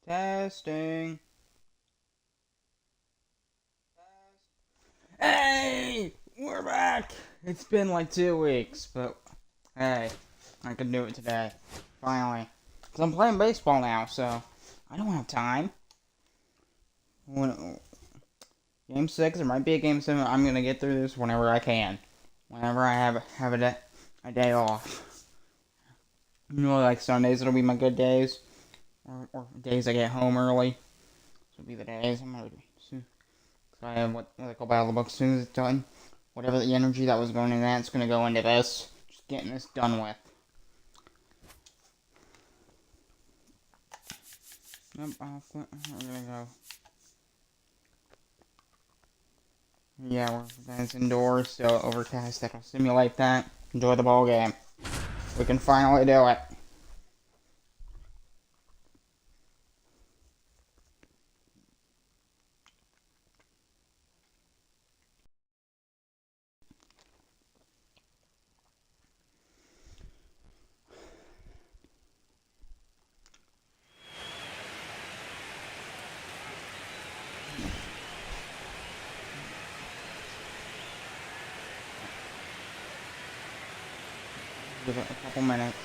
Testing. Hey! We're back! It's been like 2 weeks, but hey, I can do it today. Finally. Because I'm playing baseball now, so I don't have time. Game 6, there might be a Game 7. I'm going to get through this whenever I can. Whenever I have a day off. Like Sundays, it'll be my good days. Or days I get home early. This will be the days I'm going to do. So I have what I call Battle of the Book. As soon as it's done, whatever the energy that was going into that, it's going to go into this. Just getting this done with. Yep, we're going to go. Yeah, it's indoors, so overcast. That'll simulate that. Enjoy the ball game. We can finally do it. Give it a couple minutes.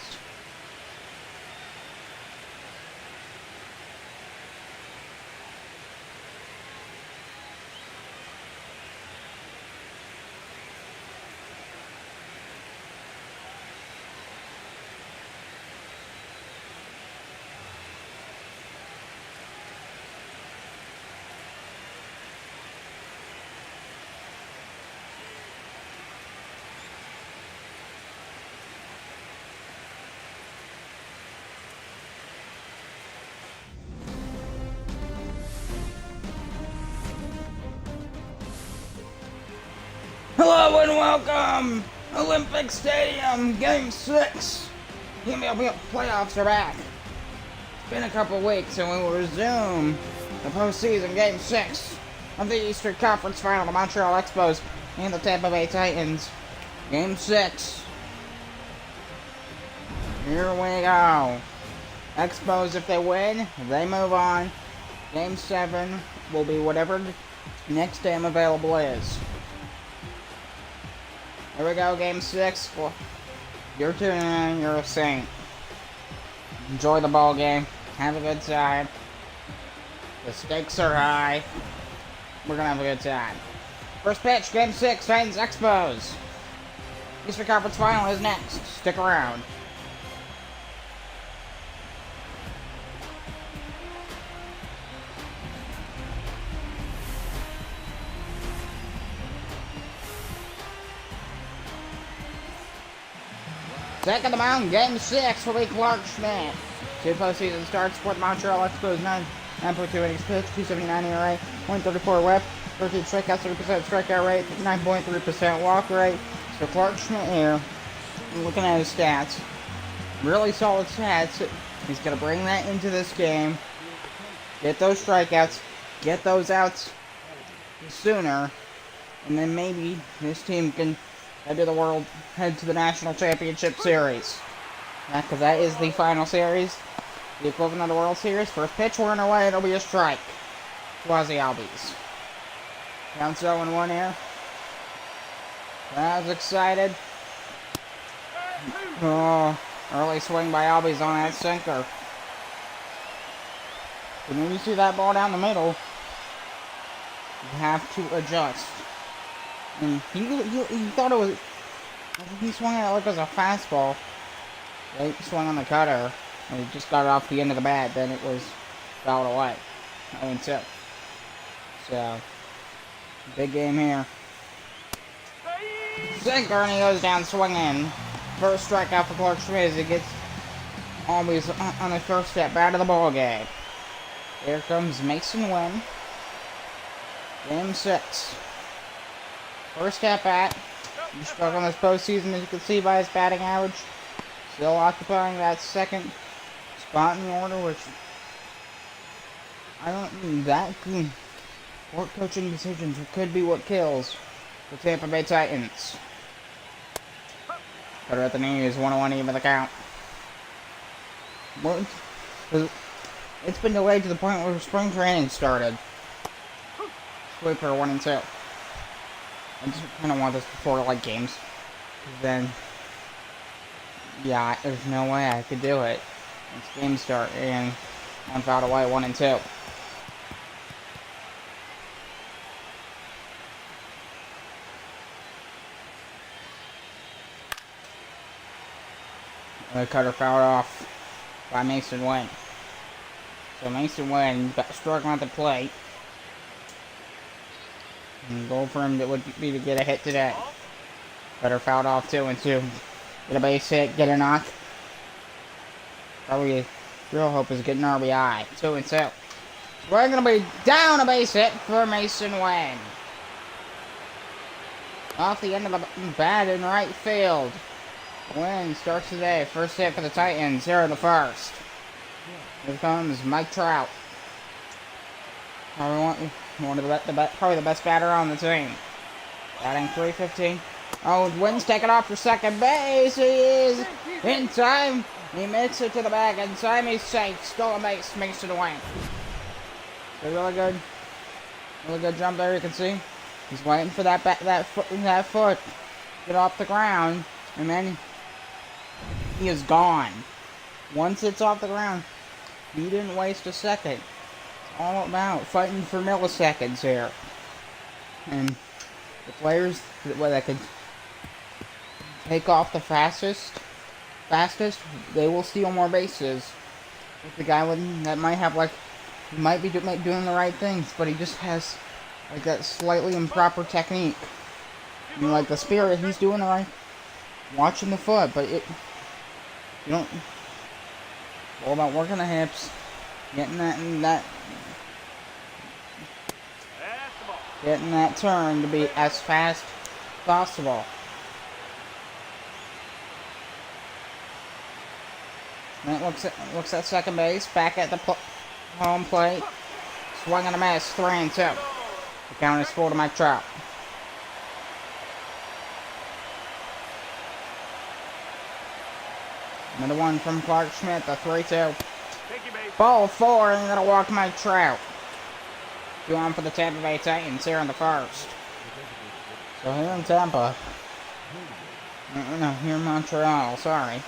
Hello and welcome! Olympic Stadium, Game 6! The NBL playoffs are back. It's been a couple weeks and we will resume the postseason Game 6 of the Eastern Conference Final, the Montreal Expos and the Tampa Bay Titans. Game 6. Here we go. Expos, if they win, they move on. Game 7 will be whatever next game available is. Here we go, Game 6. Well, you're tuning in, you're a saint. Enjoy the ball game. Have a good time. The stakes are high. We're gonna have a good time. First pitch, Game 6, Titans Expos. Eastern Conference Final is next. Stick around. Second the mound, Game 6 will be Clark Schmidt. 2 postseason starts for the Montreal Expos, 9.2 innings pitched, 279 ERA, 134 WHIP, 13 strikeouts, 30% strikeout rate, 9.3% walk rate. So Clark Schmidt here, looking at his stats, really solid stats. He's going to bring that into this game, get those strikeouts, get those outs sooner, and then maybe this team can head to the National Championship Series. Because that is the final series, the equivalent of the World Series. First pitch, we're on our way, it'll be a strike. Quasi Albies. Counts 0-1 here. I was excited. Oh, early swing by Albies on that sinker. And when you see that ball down the middle, you have to adjust. And he thought it was. I think he swung at it like it was a fastball. He swung on the cutter, and he just got it off the end of the bat. Then it was fouled away. 0-2. So, big game here. Sinker, and he goes down swinging. First strikeout for Clark Schmidt as he gets always on his first step out of the ball game. Here comes Mason Wynn. Game 6. First at bat. He's stuck on this postseason, as you can see by his batting average. Still occupying that second spot in the order, which I don't. That poor coaching decisions could be what kills the Tampa Bay Titans. Cutter at the knees, 1-1 even the count. It's been delayed to the point where spring training started. Wait for 1 and 2. I just kind of want this before like games. Then, yeah, there's no way I could do it. Once games start and one foul away, 1 and 2. The cutter fouled off by Mason Wynn. So Mason Wynn struggling at the plate. And goal for him that would be to get a hit today. Cutter fouled off 2 and 2. Get a base hit, get a knock. Probably real hope is getting RBI. 2 and 2. We're gonna be down a base hit for Mason Wynn. Off the end of the bat in right field. Wynn starts today. First hit for the Titans here in the first. Here comes Mike Trout. Probably the best batter on the team. Batting .315. Oh, Wynn's taking off for second base. He is in time. He makes it to the bag. In time, he's safe. Stolen base. Mason Wynn. So really good jump there. You can see he's waiting for that foot get off the ground, and then he is gone. Once it's off the ground, he didn't waste a second. It's all about fighting for milliseconds here. And the players that can take off the fastest, they will steal more bases. If the guy that might have he might be doing the right things, but he just has like that slightly improper technique. I mean, like the spirit, he's doing the right, watching the foot, but you don't. All about working the hips, getting that turn to be as fast as possible. And it looks at second base, back at the home plate, swing and a miss, 3 and 2. The count is 4 to Mike Trout. Another one from Clark Schmidt, the 3-2. Ball 4, and gonna walk Mike Trout. 2 on for the Tampa Bay Titans here in the first. So here in Tampa, no, here in Montreal, sorry.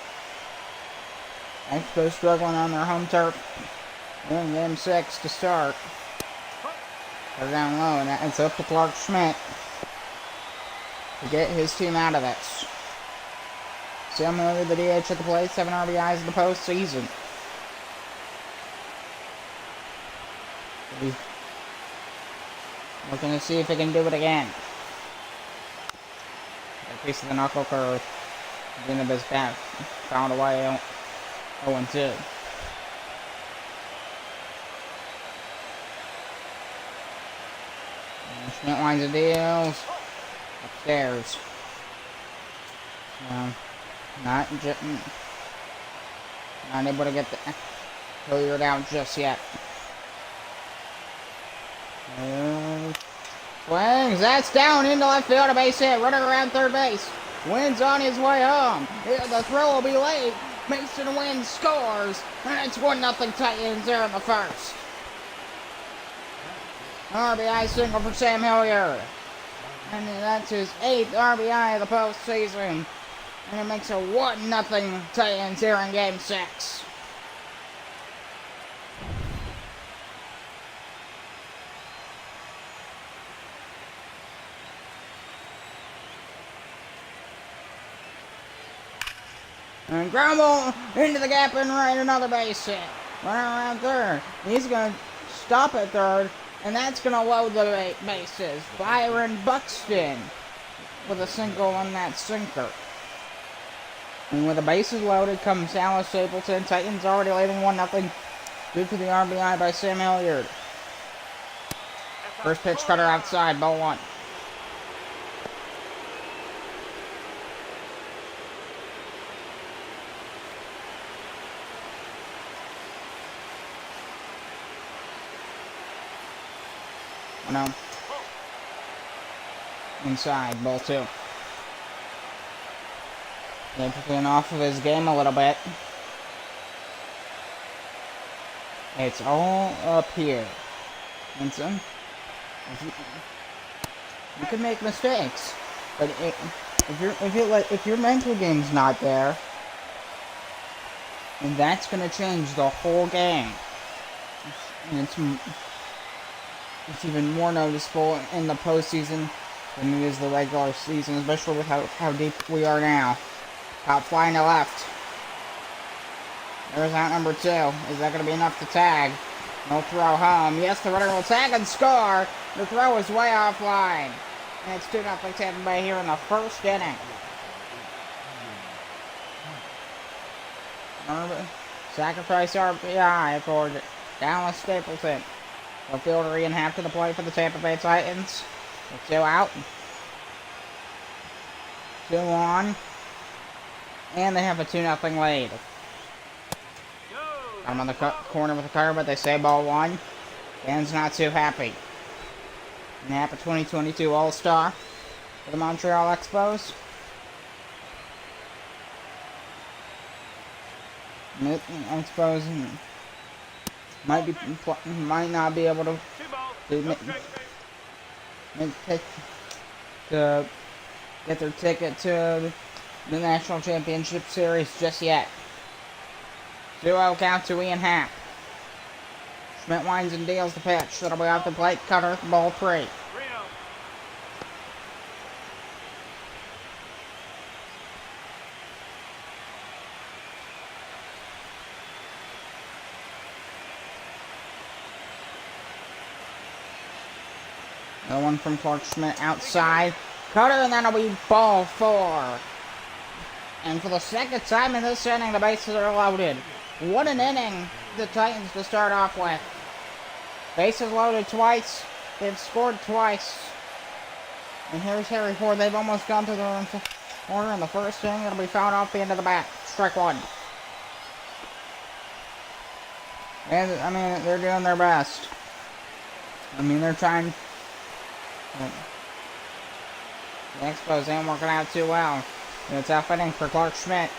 Expos struggling on their home turf. We're in game 6 to start. They're down low, and it's up to Clark Schmidt to get his team out of this. Similar to the DH at the plate, 7 RBIs in the postseason. Looking to see if he can do it again. Got a piece of the knuckle curve. The end of his bat. Found away 0 and 2. Schmidt lines of deals. Upstairs. Not able to get cleared out just yet. Swings, that's down into left field, a base hit, running around third base. Wynn's on his way home. The throw will be late. Mason Wynn scores, and it's 1-0 Titans there in the first. RBI single for Sam Hilliard. And that's his 8th RBI of the postseason. And it makes a 1-0 Titans here in game 6. And ground ball into the gap and right, another base hit. Running around third. He's going to stop at third, and that's going to load the bases. Byron Buxton with a single on that sinker. And with the bases loaded comes Alice Stapleton. Titans already leading 1-0 due to the RBI by Sam Hilliard. First pitch cutter outside, ball 1. No. Inside, ball 2. They're picking off of his game a little bit. It's all up here. And so, you can make mistakes, but if your mental game's not there, then that's gonna change the whole game. And it's even more noticeable in the postseason than it is the regular season, especially with how deep we are now. Top flying to left. There's out number 2. Is that going to be enough to tag? No throw home. Yes, the runner will tag and score. The throw is way offline. And it's 2-0 Tampa Bay here in the first inning. Sacrifice RBI for Dallas Stapleton. The fielder Ian half to the plate for the Tampa Bay Titans. With 2 out. 2 on. And they have a 2-0 lead. I'm on the corner with the cutter, but they say ball 1. Fans not too happy. Napa 2022 All-Star for the Montreal Expos. Expos might not be able to get their ticket to the National Championship Series just yet. 2-0 count to Ian Happ. Schmidt winds and deals the pitch. That'll be off the plate. Cutter, ball 3. Another one from Clark Schmidt outside. Cutter, and that'll be ball 4. And for the second time in this inning, the bases are loaded. What an inning the Titans to start off with. Bases loaded twice. They've scored twice. And here's Harry Ford. They've almost gone through the order in the first inning. It'll be fouled off the end of the bat. Strike 1. And, I mean, they're doing their best. I mean, they're trying. The Expos ain't working out too well. It's a tough inning for Clark Schmidt.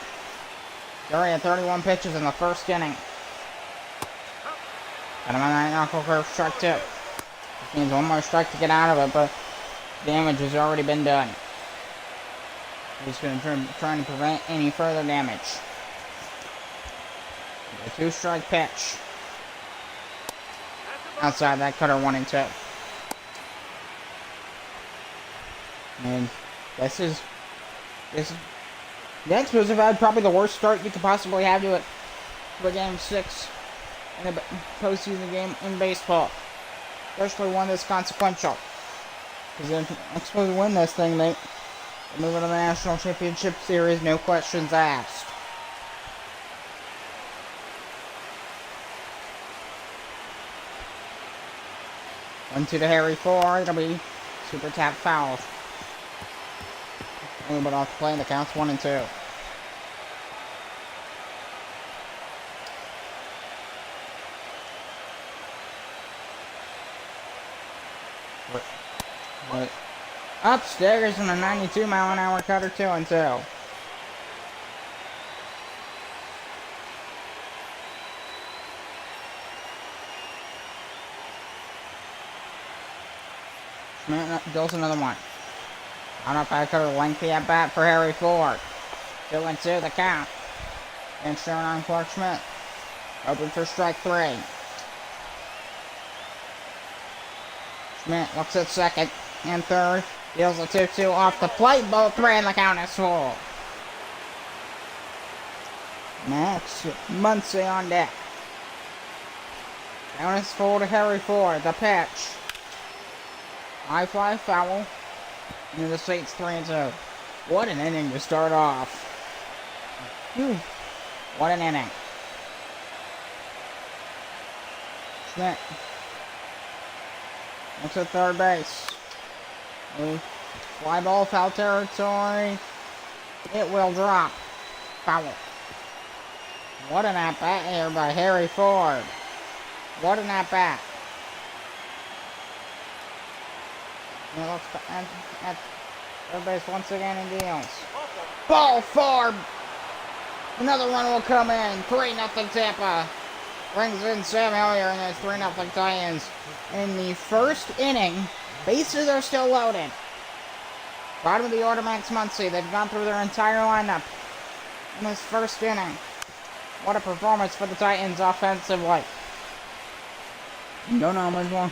During 31 pitches in the first inning. Got him on that knuckle curve, strike 2. This means one more strike to get out of it, but damage has already been done. He's going to try to prevent any further damage. A 2-strike pitch. Outside that, cutter 1 and 2. And this is the Expos have had probably the worst start you could possibly have to it for Game 6 in a postseason game in baseball. Especially one that's consequential. Because if the Expos win this thing, they move into the National Championship Series, no questions asked. One-two to Harry Ford. It'll be super tap foul. A little bit off the play, and the count's 1 and 2. Upstairs in a 92-mile-an-hour cutter, 2 and 2. Schmidt deals another one. On up by cutter, lengthy at bat for Harry Ford. 2 and 2 the count. And showing on Clark Schmidt. Open for strike 3. Schmidt looks at second and third. Deals a 2-2 off the plate. Ball 3 and the count is full. Max Muncy on deck. Count is full to Harry Ford. The pitch. High fly foul. And the state's 3 and 2. What an inning to start off. Whew. What an inning. Schmidt looks at third base. Fly ball, foul territory. It will drop. Foul. What an at-bat here by Harry Ford. What an at-bat. He looks at third base once again and deals. Ball 4. Another run will come in. 3-0 Tampa. brings in Sam Hillier, and it's 3-0 Titans. In the first inning, bases are still loaded. Bottom of the order, Max Muncy. They've gone through their entire lineup in this first inning. What a performance for the Titans offensively. Don't know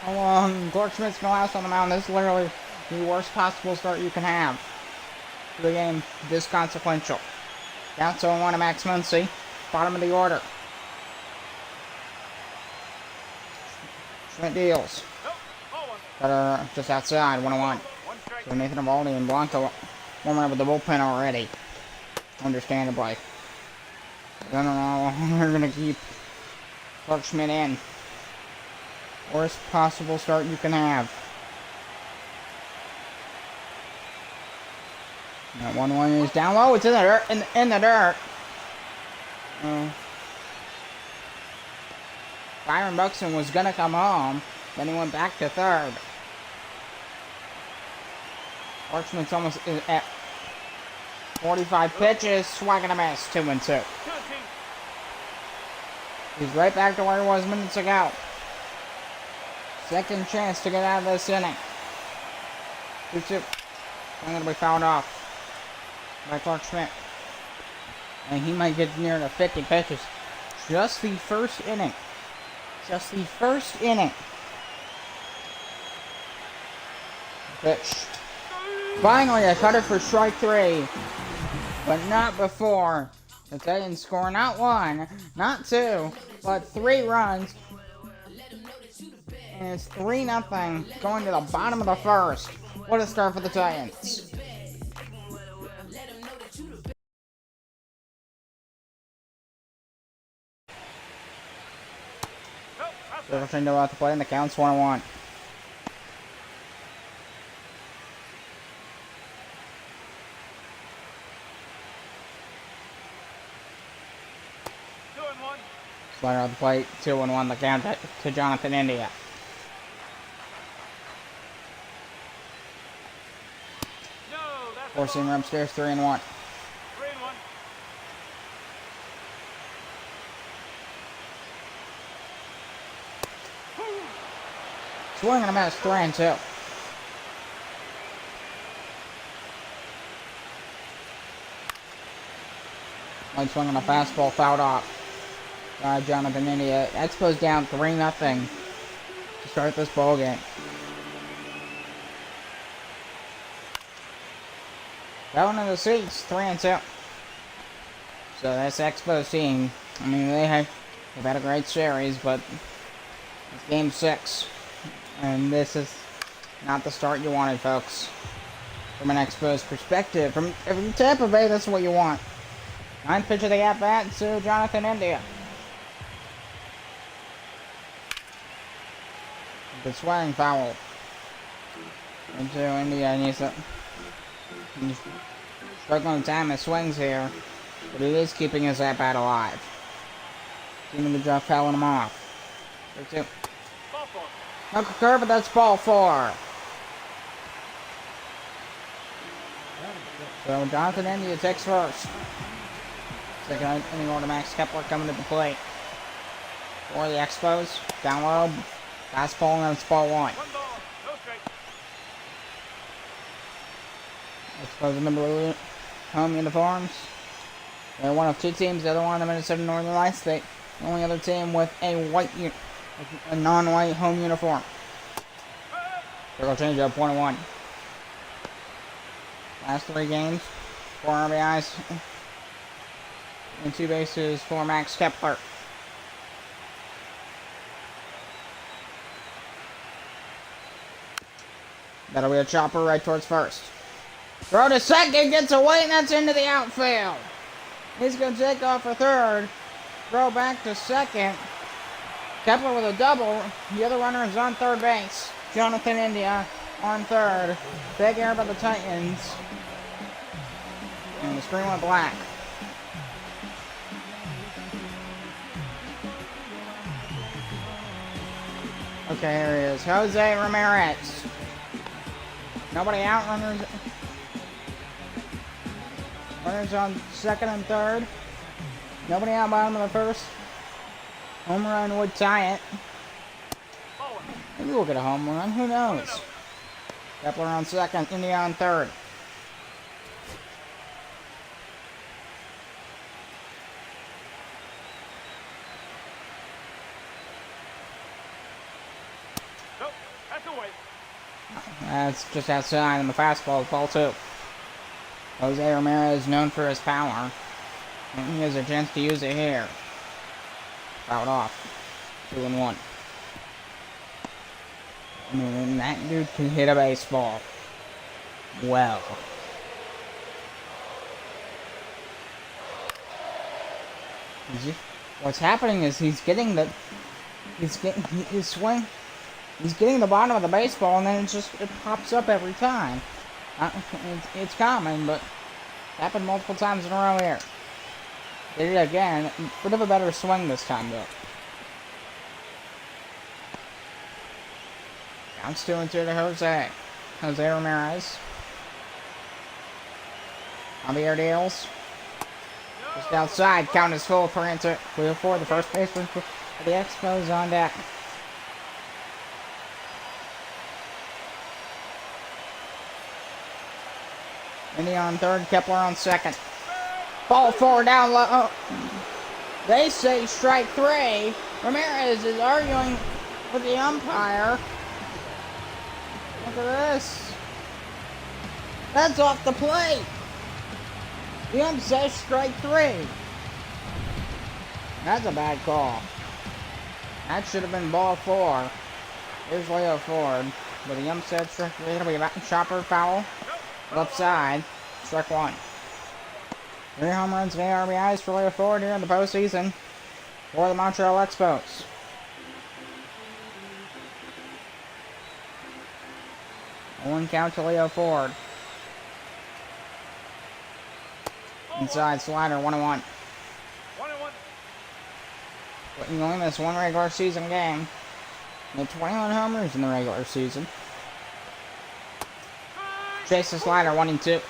how long Clark Schmidt's going to last on the mound. This is literally the worst possible start you can have to the game this consequential. Down 0-1 to Max Muncy. Bottom of the order. Schmidt deals. That are just outside, 1-1. So Nathan Evaldi and Blanco warming up with the bullpen already. Understandably. I don't know how long they're going to keep Clark Schmidt in. Worst possible start you can have. That 1-1 is down low. It's in the dirt. In the dirt. Byron Buxton was going to come home. Then he went back to third. Archman's almost at 45 pitches. Swing and a miss. 2-2. He's right back to where he was minutes ago. Second chance to get out of this inning. 2-2. I'm going to be fouled off by Clark Schmidt. And he might get near to 50 pitches. Just the first inning. Just the first inning. Pitch. Finally, a cutter for strike 3. But not before. The Titans score not 1, not 2, but 3 runs. And it's 3-0 going to the bottom of the first. What a start for the Titans. Silverstein out to play, and the count's 1-1. Slider on the plate, 2-1, the count to Jonathan India. Four-seamer upstairs, 3-1. Swing and a miss, 3-2. Light swing on a fastball, fouled off. Jonathan India. Expos down 3-0 to start this ball game. That one in the seats, 3-2. So that's Expos team. I mean, they've had a great series, but it's game 6. And this is not the start you wanted, folks. From an Expos perspective. From Tampa Bay, that's what you want. 9th pitch of the at-bat to Jonathan India. Good swing foul. Into India needs to struggling to time his swings here, but he is keeping his at-bat alive. Doing the job fouling him off. 3-2. Hook a curve, but that's ball 4. So Jonathan India takes first. Second inning order, Max Kepler coming to the plate. For the Expos, down low. Fastball, and it's ball 1. Expos in the blue home uniforms. They're one of 2 teams. The other one, the Minnesota Northern Lights, the only other team with a non-white home uniform. Circle change up, 1-1. Last 3 games, 4 RBIs and 2 bases for Max Kepler. That'll be a chopper right towards first. Throw to second, gets away, and that's into the outfield. He's going to take off for third. Throw back to second. Kepler with a double. The other runner is on third base. Jonathan India on third. Big air by the Titans. And the screen went black. Okay, here he is. Jose Ramirez. Nobody out. Runners on second and third. Nobody out bottom of the first. Home run would tie it. Maybe we'll get a home run. Who knows? Kepler on second. India on third. That's just outside, and the fastball is ball two. Jose Ramirez is known for his power, and he has a chance to use it here. Fouled off. 2-1. I mean, that dude can hit a baseball. Well. What's happening is he's getting the swing. He's getting the bottom of the baseball, and then it pops up every time. It's common, but it happened multiple times in a row here. Did it again. Bit of a better swing this time, though. Counts 2-2 to Jose Ramirez. Javier deals. Just outside. Count is full for answer. 3-4. The first baseman for the Expos on deck. Indy on third, Kepler on second. Ball four down low. They say strike three. Ramirez is arguing with the umpire. Look at this. That's off the plate. The ump says strike three. That's a bad call. That should have been ball four. Here's Leo Ford. But the ump said strike three. It'll be a chopper foul. Left side, strike one. 3 home runs and 8 RBIs for Leo Ford here in the postseason for the Montreal Expos. One count to Leo Ford. Inside slider, 1-1. But you only missed one regular season game. Made 21 homers in the regular season. Chase the slider, 1-2.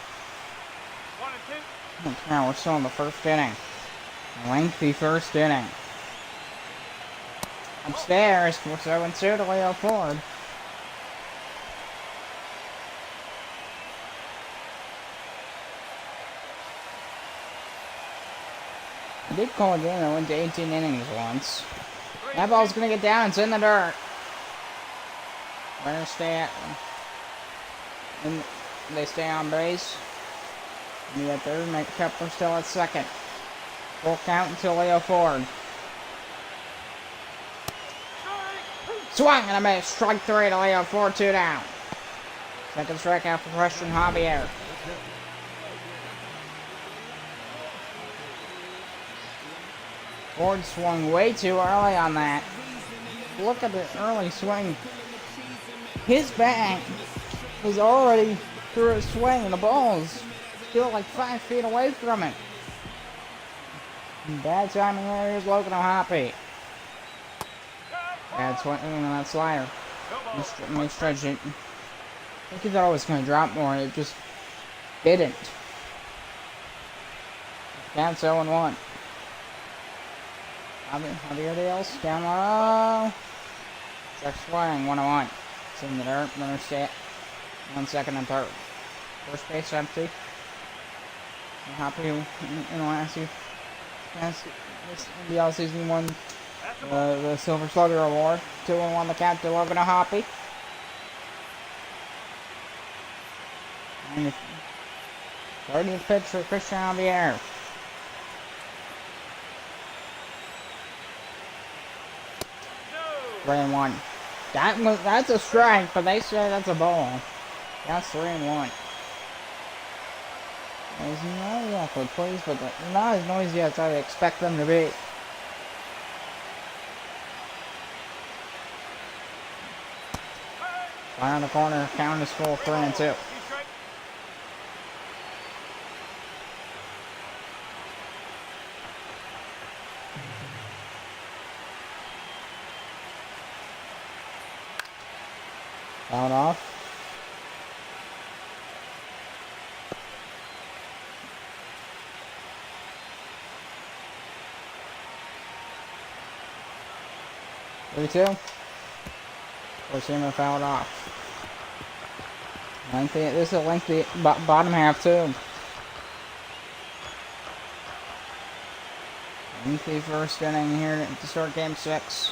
Now we're still in the first inning. A lengthy first inning. Upstairs, it's 0-2 to Leo Ford. I did call a game that went to 18 innings once. That ball's gonna get down, it's in the dirt. Runners stay at and they stay on base. And at third, Mike Kepler still at second. Full count until Leo Ford. Swung and a miss. Strike three to Leo Ford, 2 down. Second strikeout for Christian Javier. Ford swung way too early on that. Look at the early swing. His bat is already through a swing, and the ball's still like 5 feet away from it. Bad timing there. Here's Logan O'Hoppe. Bad swing on that slider. Let me stretch it. I think he thought it was going to drop more. It just didn't. Down 0-1. Javier deals. Down low. Check swing. 1-1. It's in the dirt. Runner stay 1 second and third. First base empty. Happy in the last this NBL season won the Silver Slugger Award. 2-1 the count to Logan O'Hoppe. And the 30th pitch for Christian Javier. No. 3-1. That's a strike, but they say that's a ball. That's 3-1. He's not exactly pleased, but they're not as noisy as I expect them to be. Fire on the corner, count is full, 3-2. Fouled off. 3-2. Seamer fouled off. Lengthy. This is a lengthy bottom half too. Lengthy first inning here to start game 6.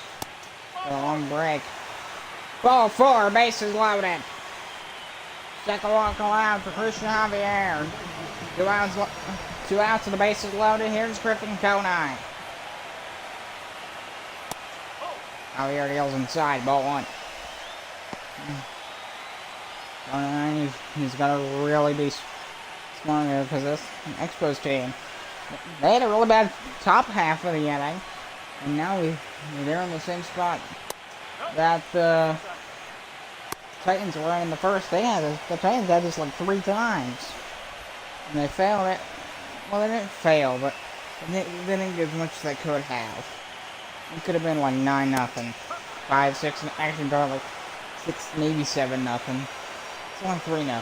A long break. Ball 4, bases loaded. Second walk allowed for Christian Javier. 2 outs and the bases loaded. Here's Griffin Konine. Javier deals inside. Ball 1. Konine, he's got to really be smart here because this Expos team, they had a really bad top half of the inning, and now they're in the same spot that the Titans were in the first. The Titans had this like 3 times, and they failed it. Well, they didn't fail, but they didn't get as much as they could have. It could have been like 9-0, 5-6, actually probably like 6, maybe 7-0. It's only 3-0.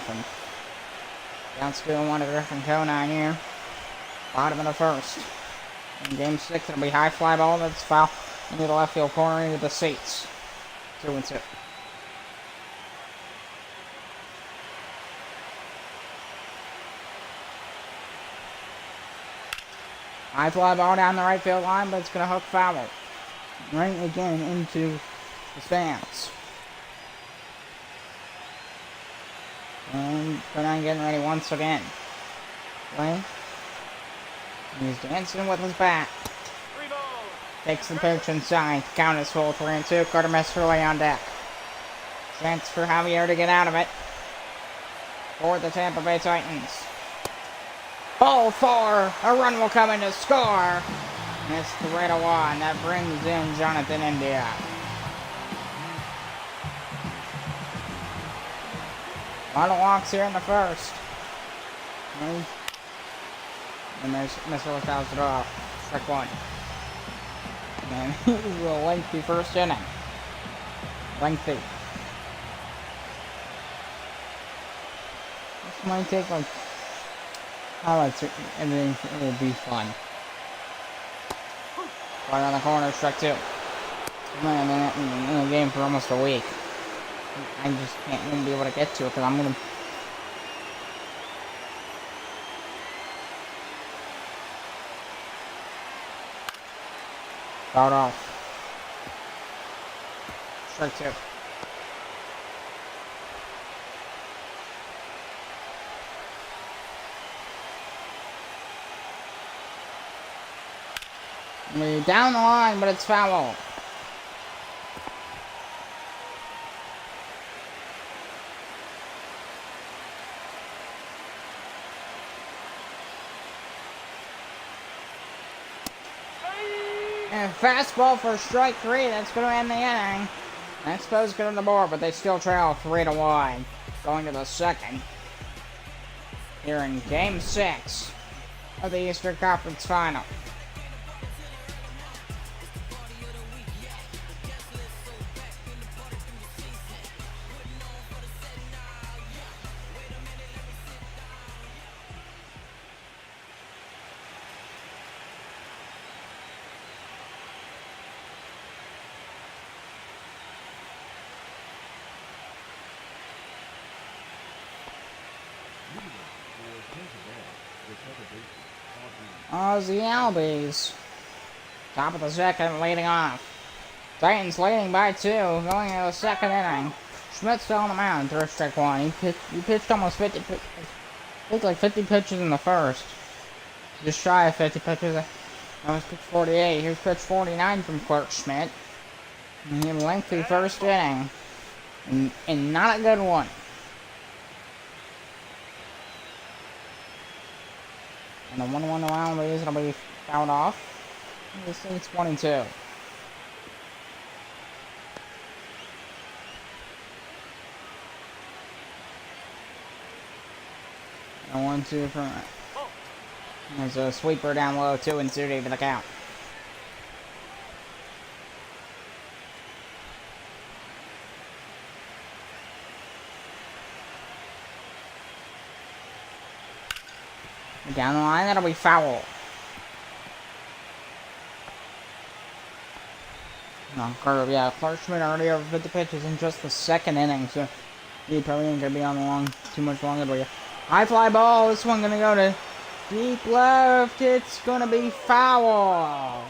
Down still 1 to Griffin Konine here. Bottom of the first. In game 6, it'll be high fly ball. That's foul into the left field corner into the seats. 2-2. High fly ball down the right field line, but it's going to hook foul. Right again into the stands. And Konine getting ready once again. Play. He's dancing with his bat. Takes the pitch inside. Count is full. 3-2. Carter Mesterly on deck. Chance for Javier to get out of it. For the Tampa Bay Titans. Ball 4. A run will come in to score. And it's 3-1. That brings in Jonathan India. A lot of walks here in the first. And there's Mr. fouls it off. Strike 1. And this is a lengthy first inning. Lengthy. This might take like highlights and then it will be fun. Right on the corner, strike 2. I'm in the game for almost a week. I just can't even be able to get to it because I'm gonna. Fouled off. Strike 2. We're down the line, but it's foul. And fastball for strike 3. That's going to end the inning. Expos get on the board, but they still trail 3-1. Going to the second. Here in game 6 of the Eastern Conference Final. Aussie Albies. Top of the second, leading off. Titans leading by 2, going into the second inning. Schmidt's still on the mound, through strike 1. He pitched almost 50 pitches. Looked like 50 pitches in the first. Just shy of 50 pitches. That was pitch 48. Here's pitch 49 from Clark Schmidt. And he had a lengthy first inning. And not a good one. And the 1-1 around these, it'll be fouled off. This thing's 1-2. And 1-2 from. There's a sweeper down low, 2-2 to the count. Down the line, that'll be foul. No, curve, yeah. Clark Schmidt already over the pitches in just the second inning, so he probably ain't gonna be on too much longer. But yeah. High fly ball. This one gonna go to deep left. It's gonna be foul.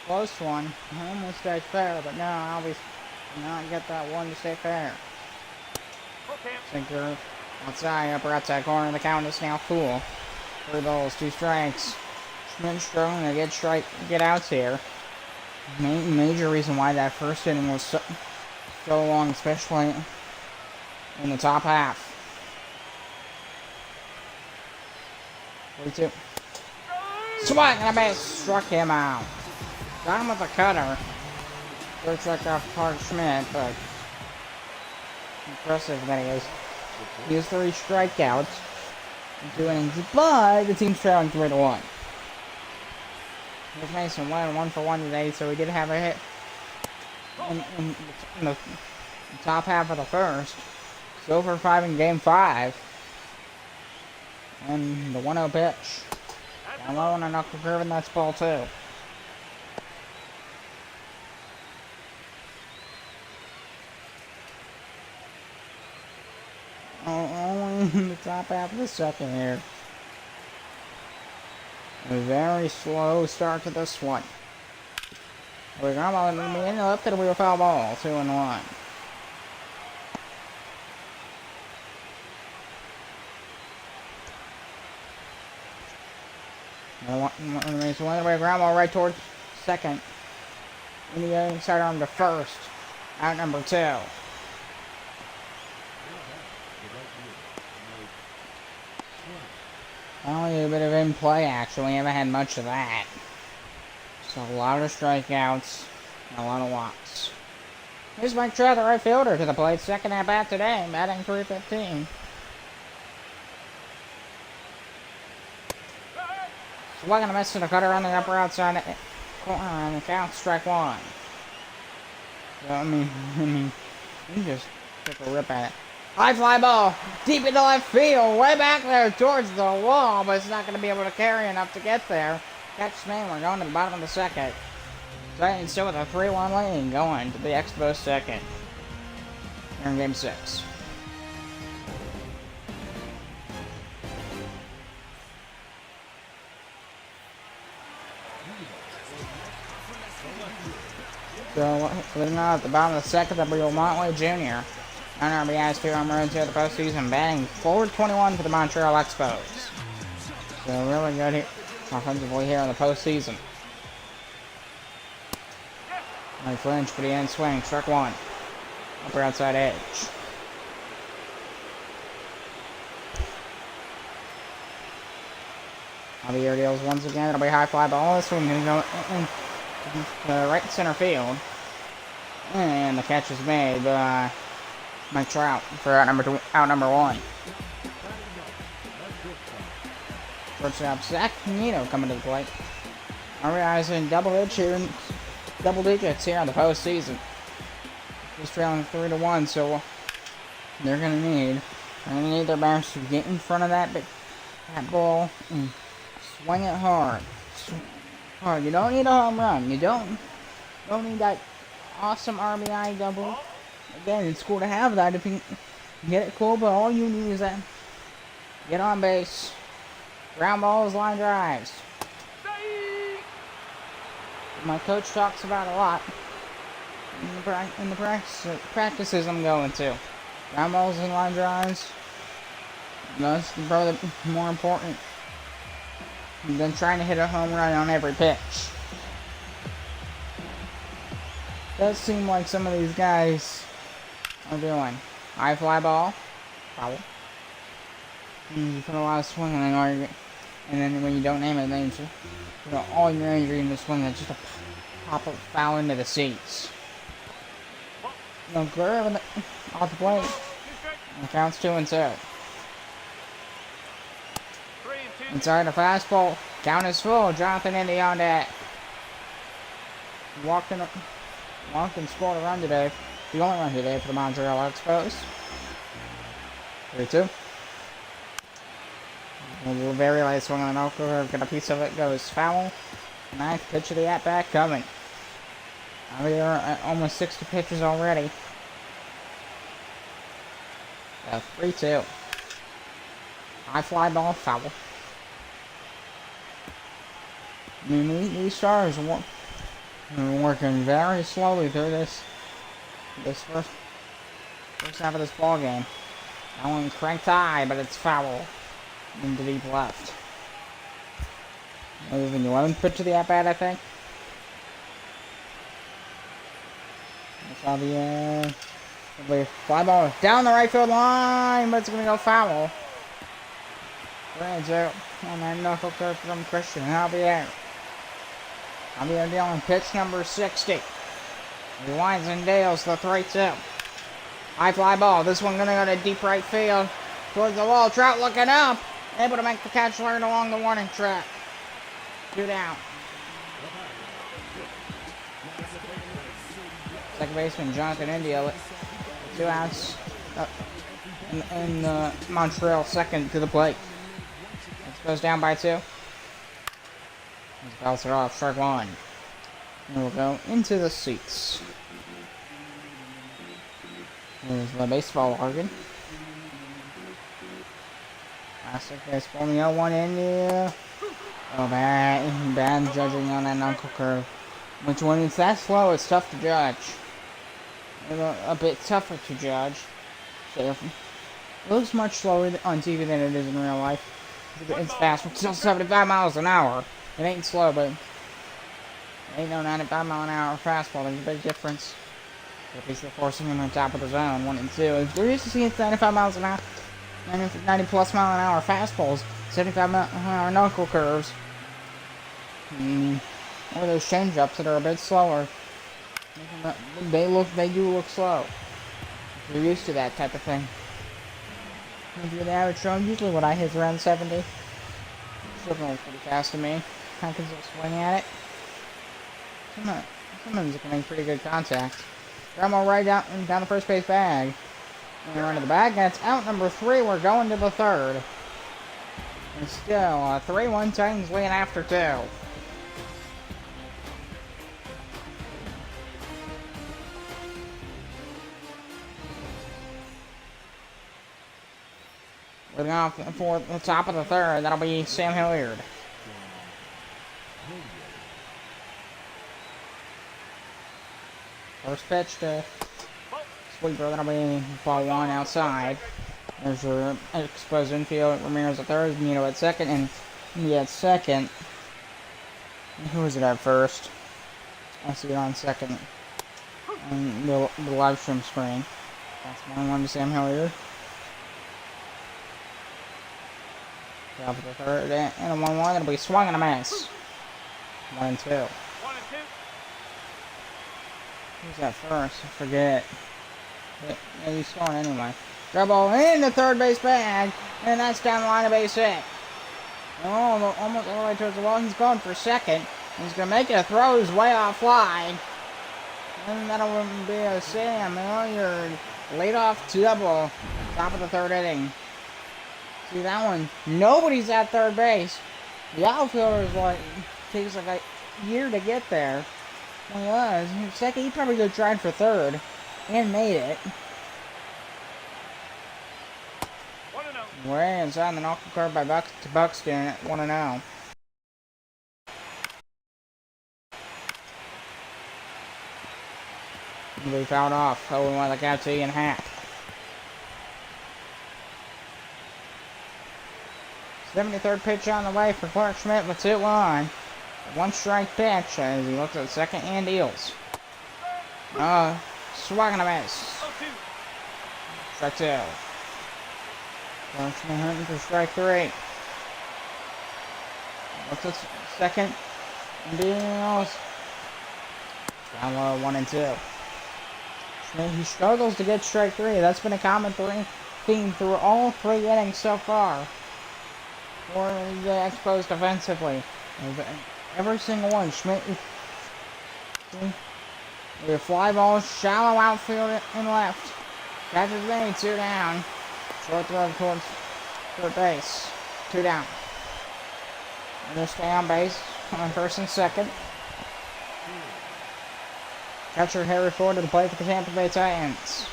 Close one. Almost stayed fair, but no, obviously not get that one to stay fair. Sinker outside, upper outside corner. The count is now full. 3 balls, 2 strikes. Schmidt struggling to get outs here. Major reason why that first inning was so long, especially in the top half. 3-2. Swing and a miss. Struck him out. Got him with a cutter. Third strike off Clark Schmidt, but impressive that he has 3 strikeouts in 2 innings, but the team's trailing 3-1. Here's Mason went 1 for 1 today, so we did have a hit in the top half of the first. So for 5 in game 5. And the 1-0 pitch. Down low on a knuckle curve, and that's ball 2. Only in the top half of the second here. A very slow start to this one. We're going to be in the left, and we were foul ball. 2-1. So one way ground ball right towards second. In the inside arm to first. Out number 2. Only a bit of in play actually. We haven't had much of that. So a lot of strikeouts and a lot of walks. Here's Mike Trout, the right fielder, to the plate. Second at bat today, batting .315. Swing and a miss to the cutter on the upper outside corner, and the count strike 1. So, I mean, he just took a rip at it. High fly ball, deep into left field, way back there towards the wall, but it's not going to be able to carry enough to get there. Catch man, we're going to the bottom of the second. Titans still with a 3-1 lead going to the Expos second. Here in game 6. So, leading on at the bottom of the second, that'll be Montreal Jr. 9 RBIs, 2 home runs here at the postseason, batting .421 for the Montreal Expos. So really good here, offensively here in the postseason. Nice flinch, but he didn't swing. Strike 1. Upper outside edge. Javier deals once again. It'll be a high fly ball. This one going to go in right center field. And the catch is made by Mike Trout for out number 1. Shortstop Zach Nino coming to the plate. RBIs in double digits here on the postseason. He's trailing 3-1, so they're gonna need their batters to get in front of that ball and swing it hard. You don't need a home run. You don't need that awesome RBI double. Again, it's cool to have that if you get it cool, but all you need is that get on base, ground balls, line drives. My coach talks about a lot in the practices I'm going to. Ground balls and line drives. That's probably more important than trying to hit a home run on every pitch. Does seem like some of these guys are doing. High fly ball, foul. You put a lot of swing and then when you don't name it, then you put all your energy in the swing and just pop a foul into the seats. No curve off the plate. And it counts 2-2. Inside a fastball. Count is full. Jonathan Indy on deck. Walked and scored a run today. The only run today for the Montreal Expos. 3-2. A very light swing on an curve. Get a piece of it. Goes foul. Ninth pitch of the at-bat coming. We are at almost 60 pitches already. 3-2. High fly ball, foul. I mean, these stars are working very slowly through this first half of this ball game. That one cranked high, but it's foul into deep left. Moving the 11th pitch of the at-bat, I think. Saw the fly ball down the right field line, but it's gonna go foul. Grades out on that knuckle curve from Christian Javier. Javier dealing pitch number 60. He winds and deals the 3-2. High fly ball. This one gonna go to deep right field towards the wall. Trout looking up, able to make the catch right along the warning track. 2 down. Second baseman Jonathan India, 2 outs in Montreal, second to the plate. Expos down by 2. Let's bounce it off, strike 1. And we'll go into the seats. Here's the baseball organ. Classic baseball, the 0-1 India. Oh, bad judging on that knuckle curve. Which when it's that slow, it's tough to judge. A bit tougher to judge. So, it looks much slower on TV than it is in real life. It's fast. It's still 75 miles an hour. It ain't slow, but it ain't no 95 mile an hour fastball. There's a big difference. At least they're forcing him on top of the zone. 1 and 2. If we're used to seeing 95 miles an hour, 90 plus mile an hour fastballs, 75 mile an hour knuckle curves, or those change-ups that are a bit slower. They do look slow. You're used to that type of thing. If you're the average throw, usually what I hit is around 70. Still going pretty fast to me. I can still swing at it. Sometimes it can make pretty good contact. Grandma right down the first base bag. And we run to the bag. That's out number 3. We're going to the 3rd. And still 3-1 Titans lead after 2. Leading off for the top of the 3rd, that'll be Sam Hilliard. First pitch to sweeper, that'll be ball 1 outside. There's your Expos infield, Ramirez at 3rd, Nito at 2nd, and India at 2nd. Who is it at first? I see it on 2nd. On the live stream screen. That's 1-1 to Sam Hilliard. Top of the 3rd, and a 1-1, it'll be swung and a miss. 1 and 2. Who's at first? I forget. But, yeah, he's scoring anyway. Grab ball in the 3rd base bag, and that's down the line of base hit. Oh, almost all the way towards the wall. He's going for 2nd. He's going to make it a throw. He's way offline. And that'll be a Sam Hilliard leadoff double. Top of the 3rd inning. See that one? Nobody's at 3rd base. The outfielder is takes like a year to get there. He was. Second, he probably could have tried for 3rd and made it. Way inside the knuckle curve by Buxton at 1-0. We fouled off. 0-1 the Captain and Hack. 73rd pitch on the way for Clark Schmidt with 2-1. 1 strike pitch as he looks at 2nd and deals. Swag and a miss. Strike 2. Clark Schmidt hunting for strike 3. Looks at 2nd and deals. Down low, 1 and 2. Schmidt, he struggles to get strike 3. That's been a common theme through all 3 innings so far. For the Expos defensively. Every single one. Schmidt with a fly ball, shallow outfield and left. Catches me, 2 down. Short throw towards 3rd base. 2 down. And they'll stay on base. on first and second. Catcher Harry Ford to the plate for the Tampa Bay Titans.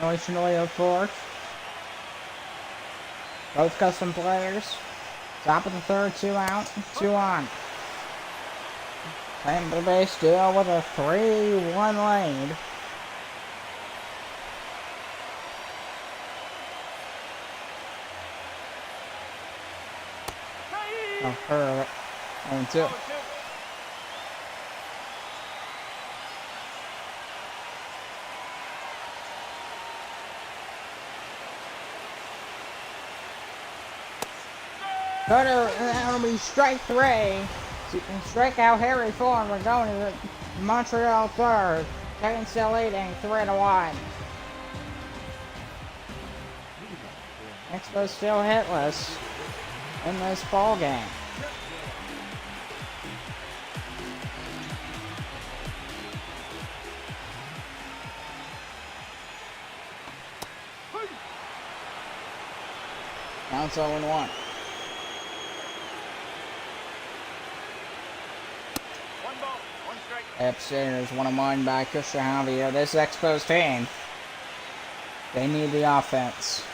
Relation to Leo Ford. Both custom players. Top of the third, 2 out, 2 on. Tampa Bay still with a 3-1 lead. Oh, Hurley. 1-2. Cutter, that'll be strike 3. Strike out Harry Ford. We're going to the Montreal third. Titans still leading 3-1. Expos still hitless in this ball game. Now it's 0-1. Upstairs, one of mine by Christian Javier. This Expos team, they need the offense.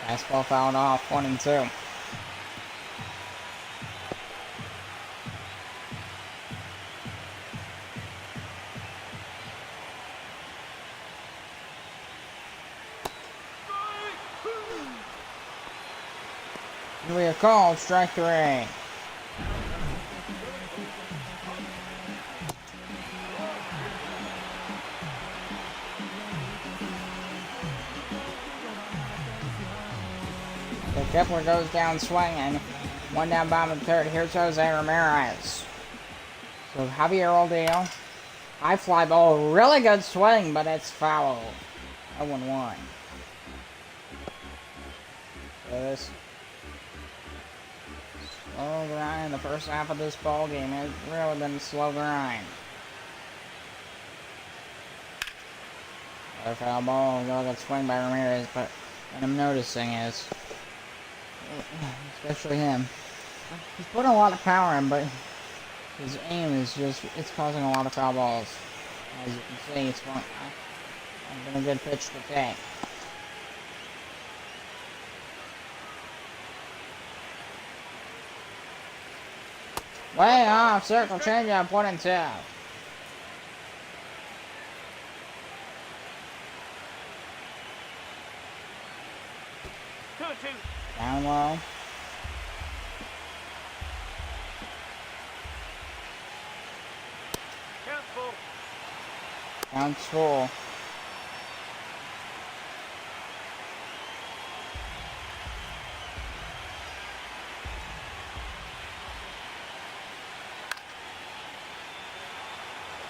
Fastball fouled off, 1-2. We are called strike 3. Kepler goes down swinging. 1 down, bottom of the third. Here's Jose Ramirez. So Javier Oldale. High fly ball. Really good swing, but it's foul. 0-1. So this slow grind. The first half of this ball game has really been a slow grind. Another foul ball. Really good swing by Ramirez, but what I'm noticing is, especially him, he's putting a lot of power in, but his aim is just, it's causing a lot of foul balls. As you can see, it's been a good pitch to take. Way off, circle changeup, 1-2. Down low. Counts full.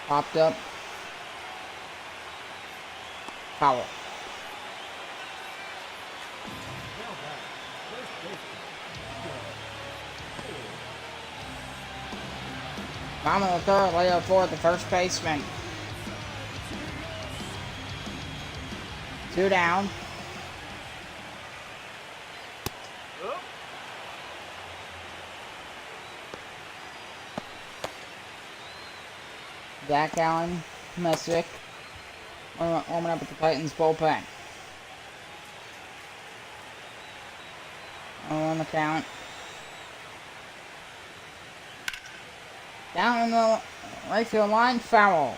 Popped up. Foul. Bottom of the third, Leo Ford, the first baseman. 2 down. Zach Allen, Messick, warming up at the Titans bullpen. On the count. Down in the right field line, foul.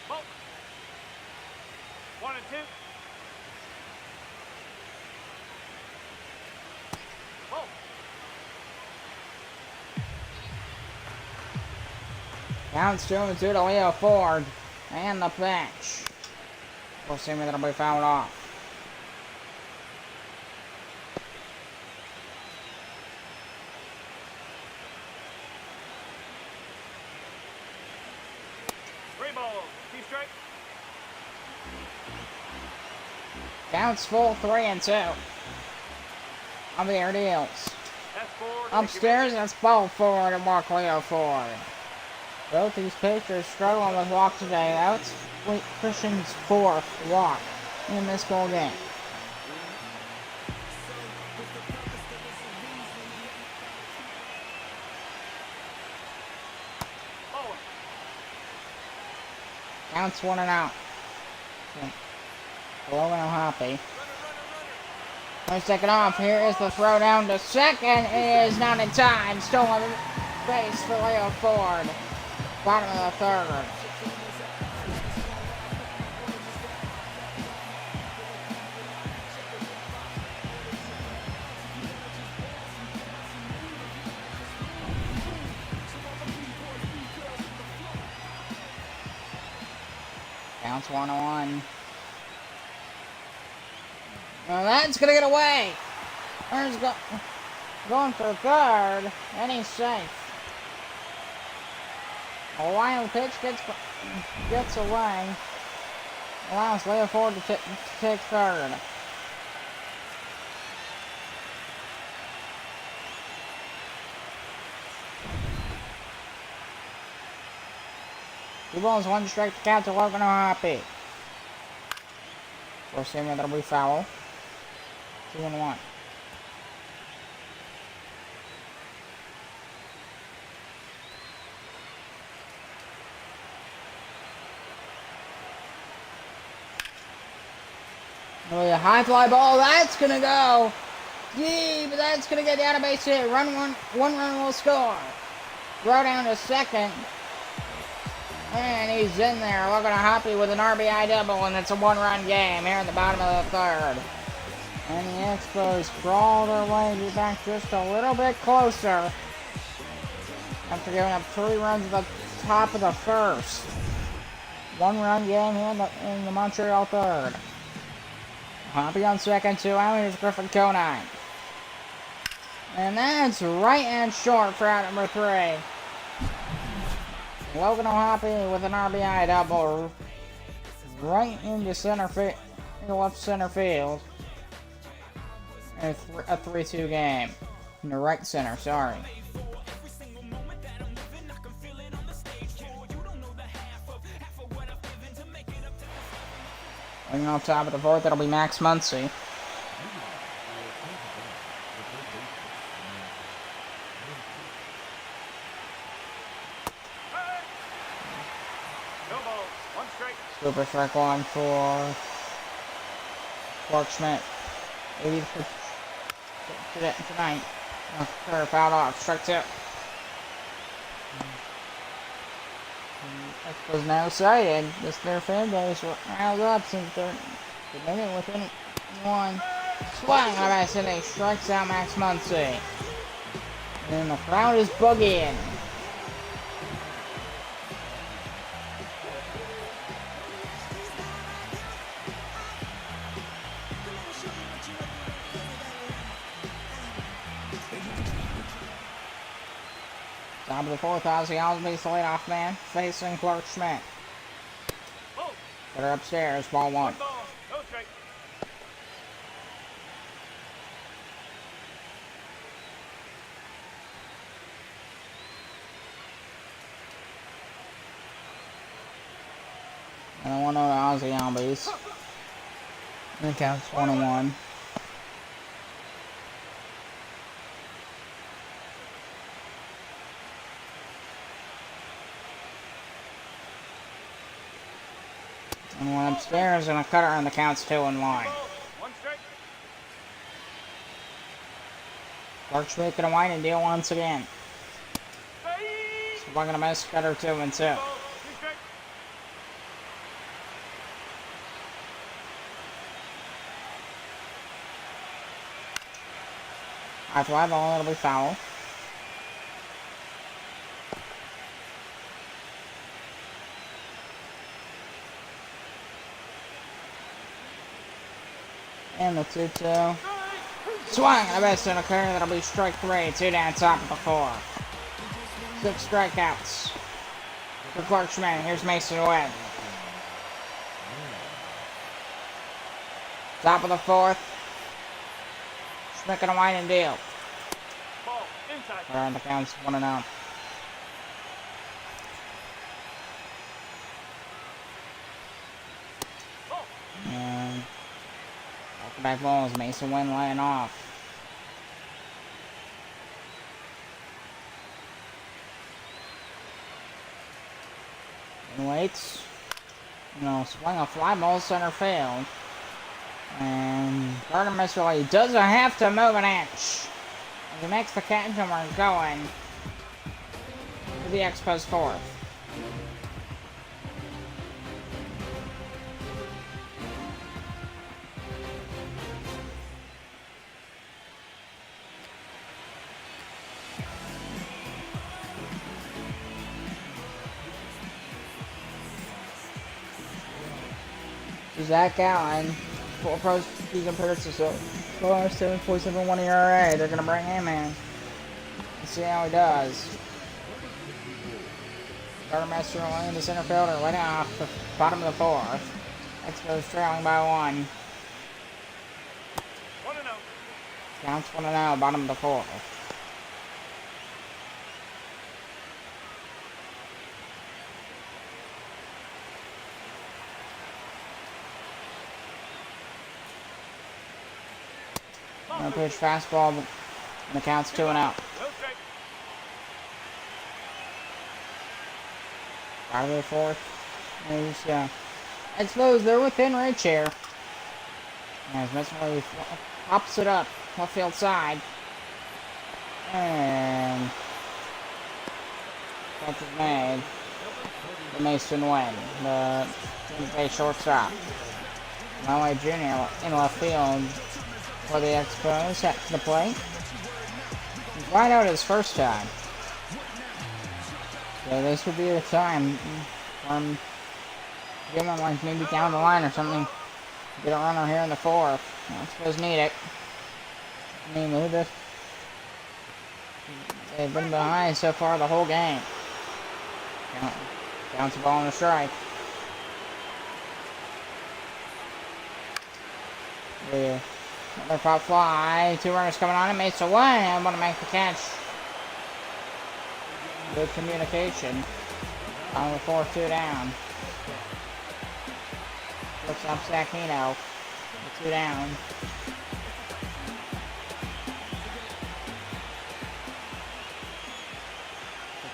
Ball. 1-2. Ball. Counts 2-2 to Leo Ford. And the pitch. We'll see me that'll be fouled off. Three balls. 2 strikes. Counts full, 3-2. On the air deals. That's 4. Upstairs, that's ball forward and walk Leo Ford. Both these pitchers struggling with walk today. That's Christian's fourth walk in this ball game. Counts 1-out. Logan O'Hoppy. Let's take it off. Here is the throw down to second. It is not in time. Stolen base for Leo Ford. Bottom of the third. Counts 1-1. Well, that's gonna get away. There's going for third, and he's safe. A wild pitch gets away. Allows Leo Ford to take third. Two balls, one strike to count to Logan O'Hoppy. First game that'll be foul. 2-1. Oh, a high fly ball, that's gonna go deep, but that's gonna get down a base hit. One run will score. Throw down to second. And he's in there. Looking Hoppy with an RBI double, and it's a one-run game here in the bottom of the third. And the Expos crawl their way back just a little bit closer after giving up 3 runs at the top of the first. One-run game here in the Montreal third. Hoppy on second, 2 out. Here's Griffin Conine. And that's right and short for out number 3. Logan O'Hoppy with an RBI double right into center field, left center field. A 3-2 game. In the right center, sorry. Leading off top of the fourth, that'll be Max Muncy. Super strike one for Clark Schmidt. 80 tonight. Third fouled off. Strike 2. Expos now excited. This their fan base riled up since they're minute within one. Swing on a base and he strikes out Max Muncy. And the crowd is boogieing. Top of the fourth, Ozzy Osby's the leadoff man, facing Clark Schmidt. They're upstairs, ball 1. And a 1-0 to Ozzy Osby's. And it counts 1-1. And one upstairs and a cutter, and the count's 2-1. Clark Schmidt gonna wind and deal once again. So we're gonna miss cutter 2-2. High fly ball, it'll be foul. And the 2-2. Swing and a miss and a curve. That'll be strike 3. 2 down, top of the 4. 6 strikeouts for Clark Schmidt. Here's Mason Webb. Top of the 4th. Schmidt gonna wind and deal. And the count's 1-0. Back balls, Mason Wynn laying off. And waits. Swing a fly ball center field. And Gardner Mr. doesn't have to move an inch. He makes the catch and we're going to the Expos fourth. Zach Allen, 4 postseason appearances so far, 7.71 ERA. They're gonna bring him in. Let's see how he does. Gardner Master in the center fielder, leading off the bottom of the 4th. Expos trailing by 1. 1-0. Counts 1-0, bottom of the 4th. No pitch fastball, and the count's 2-0. Well straight. Out of the 4th. Yeah. I suppose they're within reach here. As Mr. pops it up, left field side. And catch is made. The Mason Wynn, the Bay shortstop. Malloy Jr. in left field for the Expos, set to the plate. He's wide out his first time. So this would be the time give him like maybe down the line or something. Get a runner here in the 4th. Expos need it. I mean, look at this. They've been behind so far the whole game. Bounce the ball on a strike. Yeah. Another pop fly. 2 runners coming on it. Mason Wynn. I want to make the catch. Good communication. On the 4th, 2 down. Shortstop Sacchino. 2 down.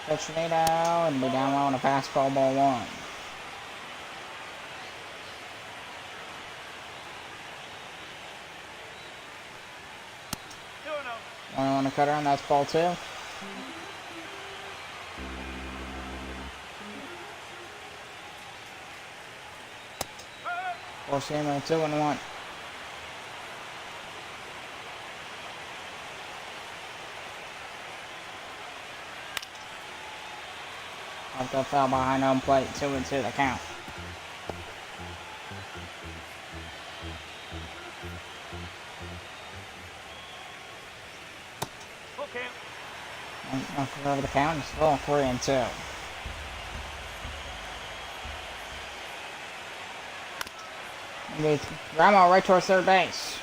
Pitch Nito and be down low on a fastball, ball 1. On the cutter, and that's ball 2. Four seamer, 2-1. Off the foul behind home plate, 2-2 the count. Over the count, it's still 3-2. Ramo right towards third base.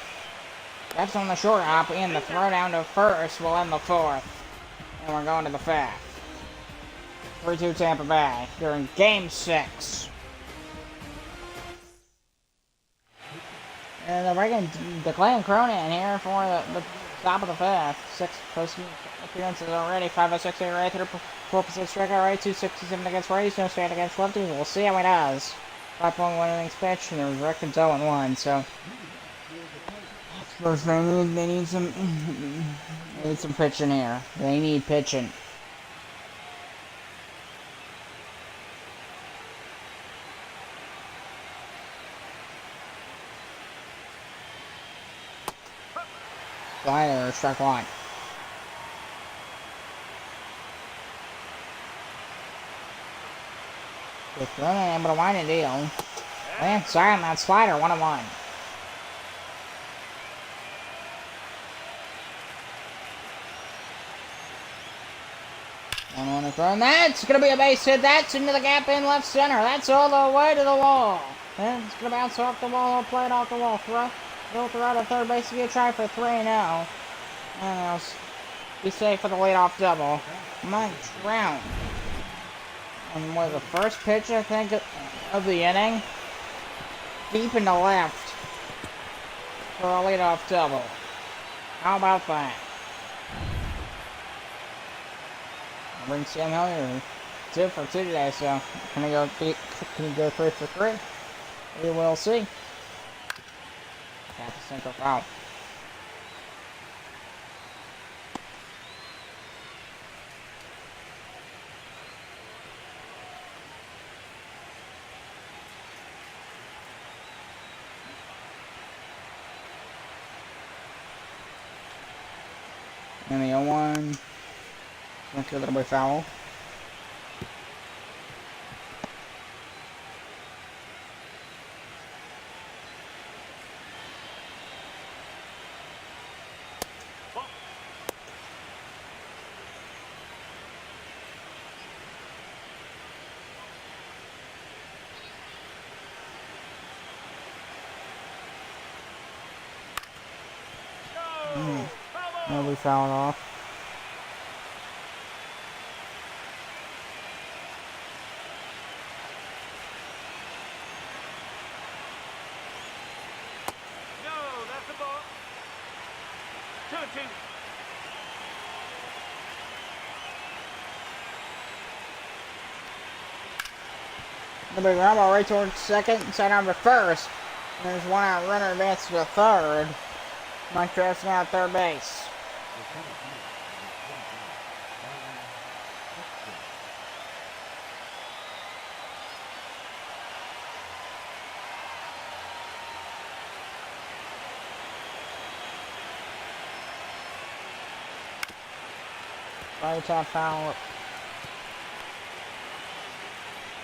That's on the short hop, and the throw down to first will end the 4th. And we're going to the 5th. 3-2 Tampa Bay during Game 6. And they're bringing Declan Cronin here for the top of the 5th. 6 post appearances already. 506 ERA, 4% strikeout rate, 267 against righties, no straight against lefties. We'll see how he does. 5.1 innings pitched, and the record's 0-1. So, I suppose they need some pitching here. They need pitching. Slider, strike 1. With running able to wind a deal. And sorry on that slider, 1-1. And that's going to be a base hit. That's into the gap in left center. That's all the way to the wall. And it's going to bounce off the wall, play it off the wall. Throw to third base to get try for 3-0. And I'll be safe for the leadoff double. Mike Trout. And with the first pitch, I think, of the inning. Deep in the left. for a leadoff double. How about that? I'll bring Sam Hillier 2 for 2 today, so can he go 3 for 3? We will see. That's a central foul. And the 0-1. Went to a little bit foul. Nobody fouled off. No, that's the ball. 2-2. The big rumble right towards second, side on to first. And there's one out runner advance to the third. Montreal's now at third base. Right top foul.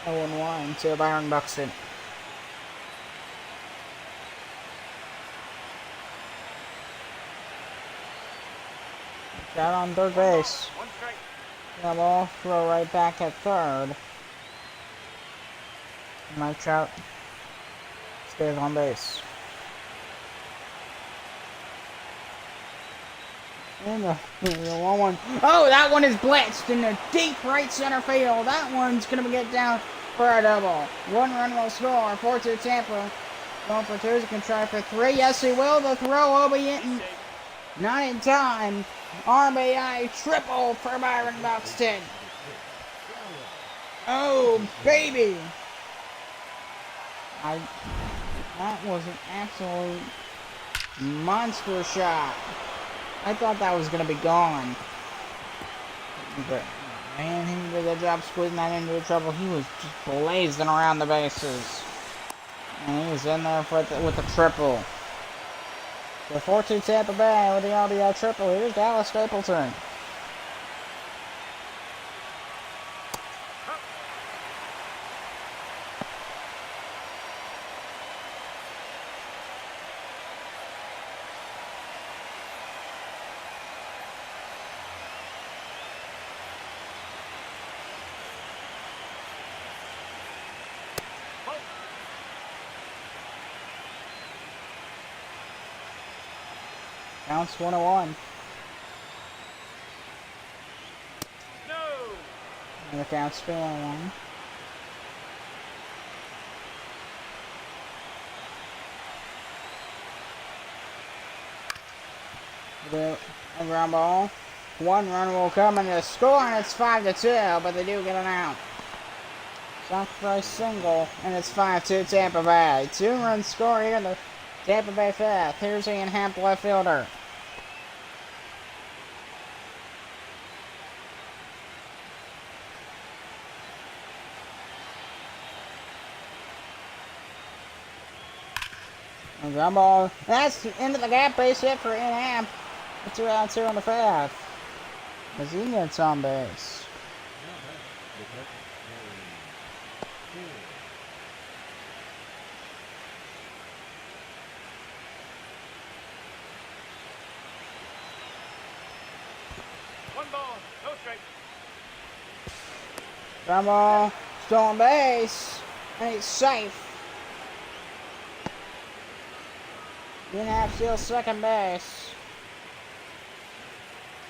0-1 to Byron Buxton. Out on third base. 1 strike. The ball throw right back at third. Mike Trout stays on base. And the 1-1. Oh, that one is blitzed in the deep right center field. That one's going to get down for a double. 1 run will score. 4-2 Tampa. Going for 2. He can try for 3. Yes, he will. The throw will be in. Not in time. RBI triple for Byron Buxton. Oh, baby. That was an absolute monster shot. I thought that was going to be gone. But, man, he did a good job squeezing that into trouble. He was just blazing around the bases. And he was in there with the triple. The 4-2 Tampa Bay with the RBI triple. Here's Dallas Stapleton. Counts 1-1. No. And the count's still 1-1. A ground ball. 1 run will come in to score, and it's 5-2, but they do get an out. Sacrifice single, and it's 5-2 Tampa Bay. 2 runs score here in the Tampa Bay 5th. Here's Ian Happ, left fielder. And ground ball. That's into the gap, base hit for Ian Happ. 2 out, 2 on the 5th. As he gets on base. Ground ball, stolen base, and he's safe. Ian Happ steals second base.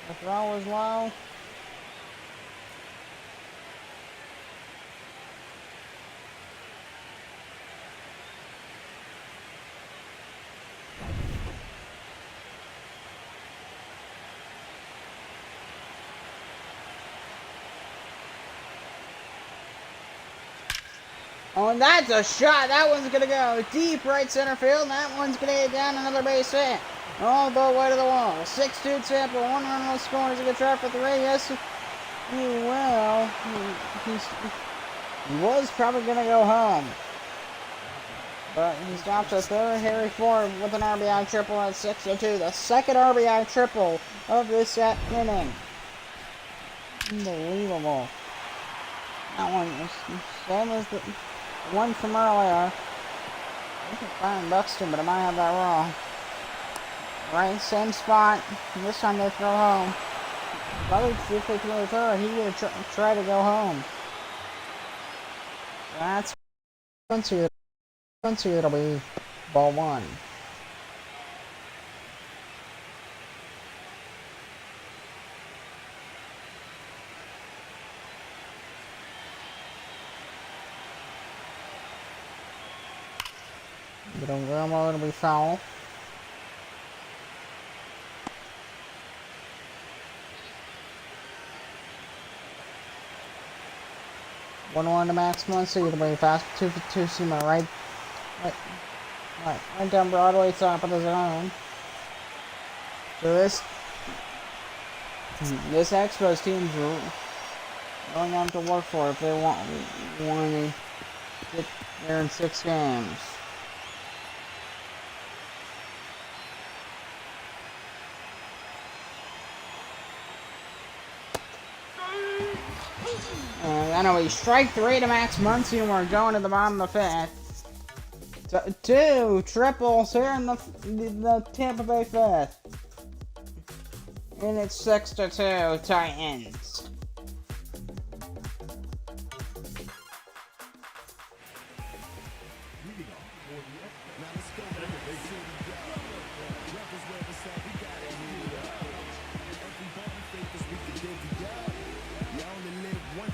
The throw is low. Oh, and that's a shot. That one's going to go deep right center field. And that one's going to hit down another base hit. All the way to the wall. 6-2 Tampa. 1 run will score. Is he going to try for 3? Yes, he will. He was probably going to go home. But he's down to third. Harry Ford with an RBI triple at 6-2. The second RBI triple of this inning. Unbelievable. That one is same as the one from earlier. I think Brian Buxton, but I might have that wrong. Right, same spot. This time they throw home. Probably if they throw the third, he would try to go home. That's it'll be ball 1. It'll be foul. One to Max Muncy. It'll be fast 2-2 seamer right down Broadway, top of the zone. So this Expos team's going to have to work for it if they want to get there in 6 games. Anyway, strike 3 to Max Muncy, and we're going to the bottom of the 5th. 2 triples here in the Tampa Bay 5th. And it's 6-2 Titans.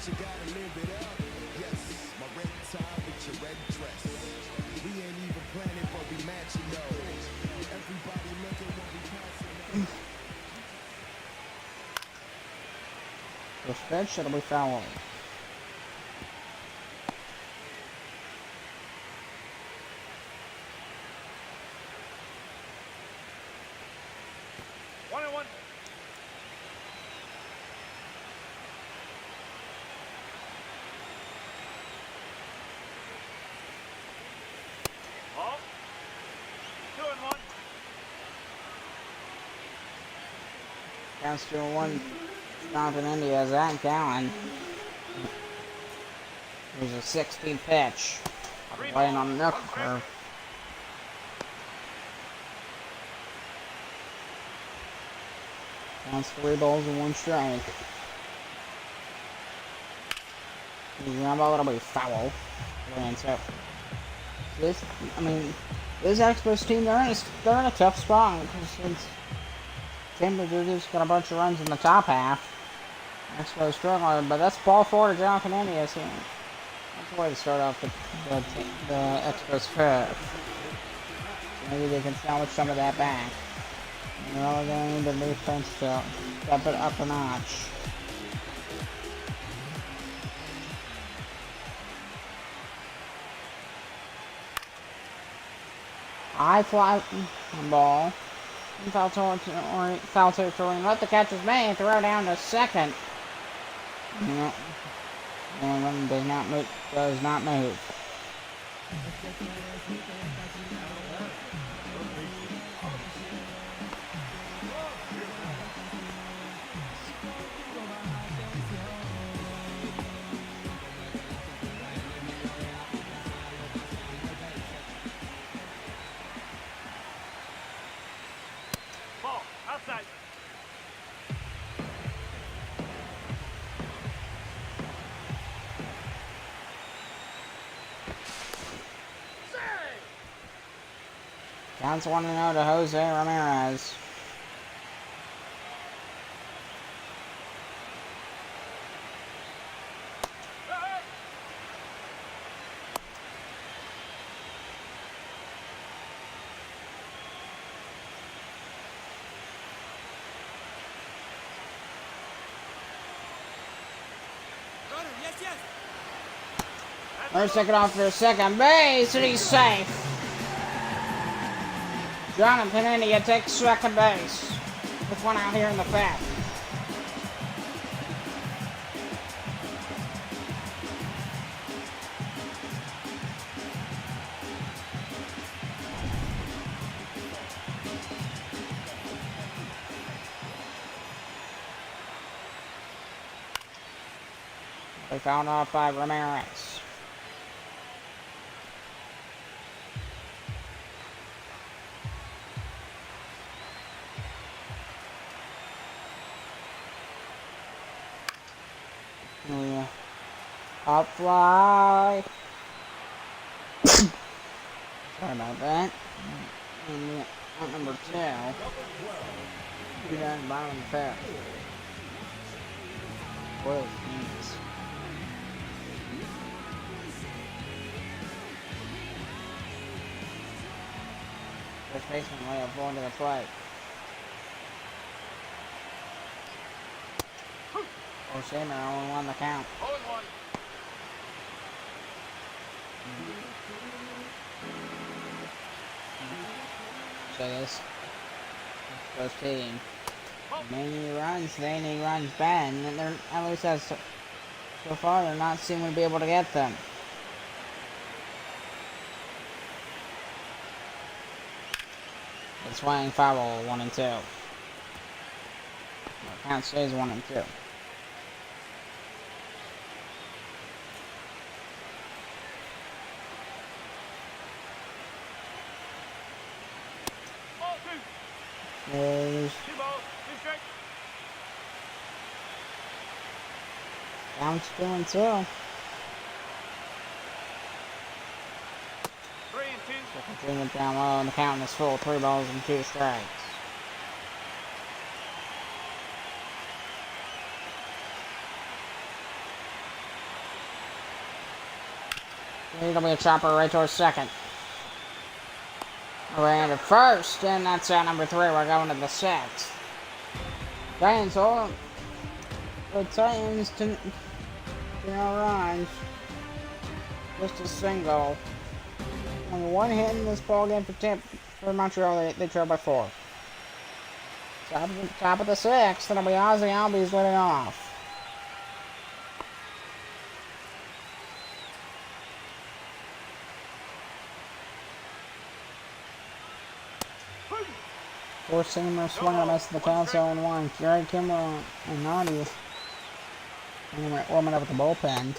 You gotta live it up. Yes, my red tie with your red dress. We ain't even planning, but we matching those. Everybody looking when we passing. The pitch, it'll be foul. Counts to 1. Jonathan India, Zach Gallen. There's a 60 pitch. Playing on the knuckle curve. Counts 3 balls and 1 strike. It'll be foul. This Expos team, they're in a tough spot since Tampa just got a bunch of runs in the top half. Expos struggling, but that's ball 4 to Jonathan Indias. That's the way to start off the Expos 5th. Maybe they can salvage some of that back. They're all going to need the defense to step it up a notch. High fly ball. Foul territory. Let the catcher's man throw down to second. No. And does not move. Outside. Counts 1-0 to Jose Ramirez. Yes. That's First second off for second base, and he's safe. Jonathan India takes second base. With one out here in the fifth. They found off by Ramirez. Yeah. Up fly. Sorry about that. And out number 2. Be down bottom of the fifth. Boy, jeez. First baseman way up going to the plate. Shamer only won the count. 0-1. So this first team. Many runs, they need runs bad, and they're at least as so far they're not seeming to be able to get them. It's swinging foul 1 and 2. The count stays 1 and 2. Ball 2. There's 2 balls, 2 strikes. down to 2 and 2. 3 and 2. Second team went down low, and the count is full. 3 balls and 2 strikes. It'll be a chopper right towards second. We're into first, and that's out number 3. We're going to the 6th. Giants all the Titans to no runs. Just a single. Only 1 hit in this ball game for Tampa, for Montreal. They trail by 4. Top of the 6th. It'll be Ozzy Albies leading off. Four-seamer swung and missed the count, 0-1. Jerry Kimball and Naughty warming up at the bullpen.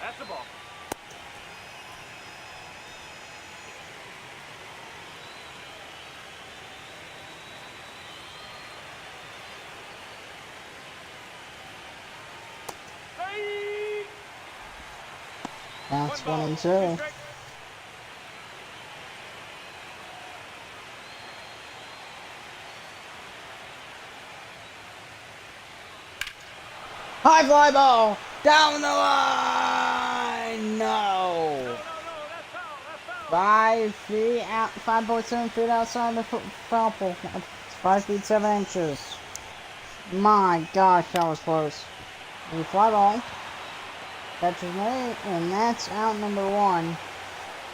That's the ball. That's 1 and 2. 2 strikes. High fly ball down the line. No. That's foul. 5 feet out, 5.7 feet outside the foul pole. It's 5 feet 7 inches. My gosh, that was close. The fly ball catches me, and that's out number 1.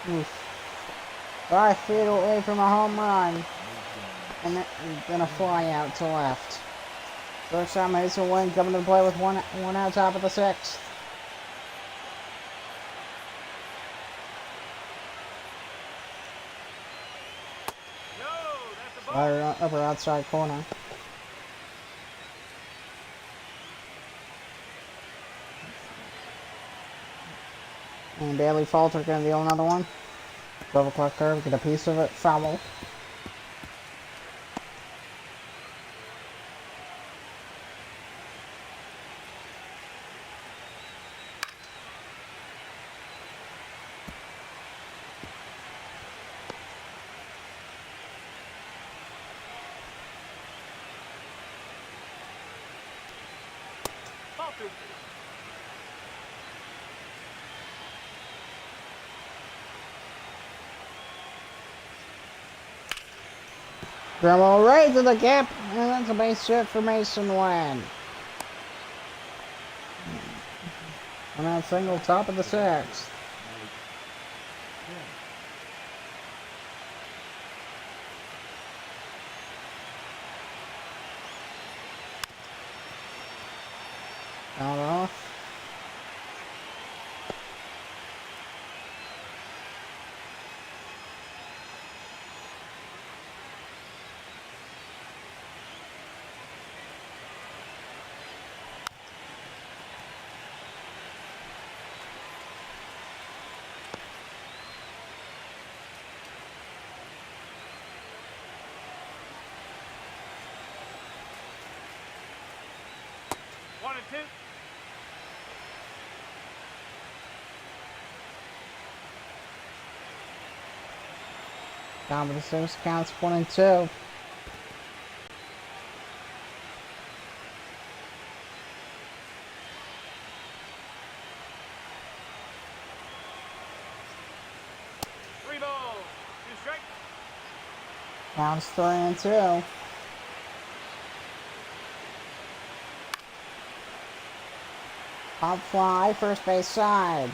Oof. 5 feet away from a home run, and then a fly out to left. First time Mason Wayne coming to play with one out top of the 6th. No, that's the ball. Fire upper outside corner. And Bailey Falter gonna deal another one. 12 o'clock curve, get a piece of it, foul. Ball 2. Dribble right to the gap, and that's a base hit for Mason Wynn. On that single, top of the sixth. Out off. One and two. Down with the six, counts 1 and 2. Three balls. Two strikes. Counts 3 and 2. Pop fly, first base side.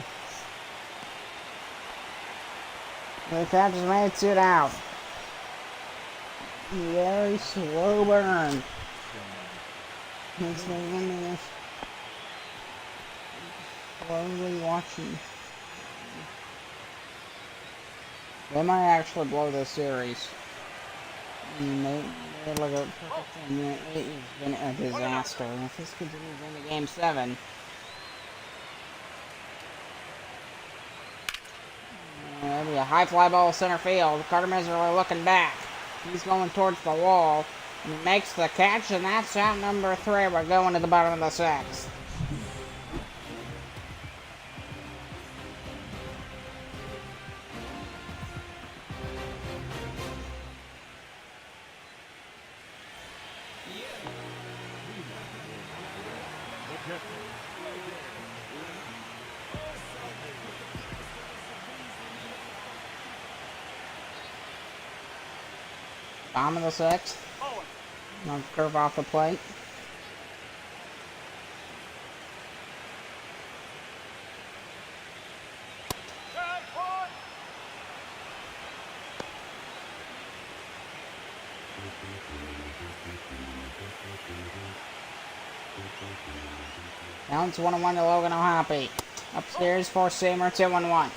The catch is made, 2 out. Very slow burn. Makes me wonder if slowly watching. They might actually blow this series. They look at it has been a disaster. If this continues into Game 7. Maybe a high fly ball center field. Carter Miserly looking back. He's going towards the wall. And he makes the catch, and that's out number 3. We're going to the bottom of the 6th. Bottom of the 6th. No curve off the plate. Counts 1-1 to Logan O'Hoppe. Upstairs, four-seamer, 2-1-1.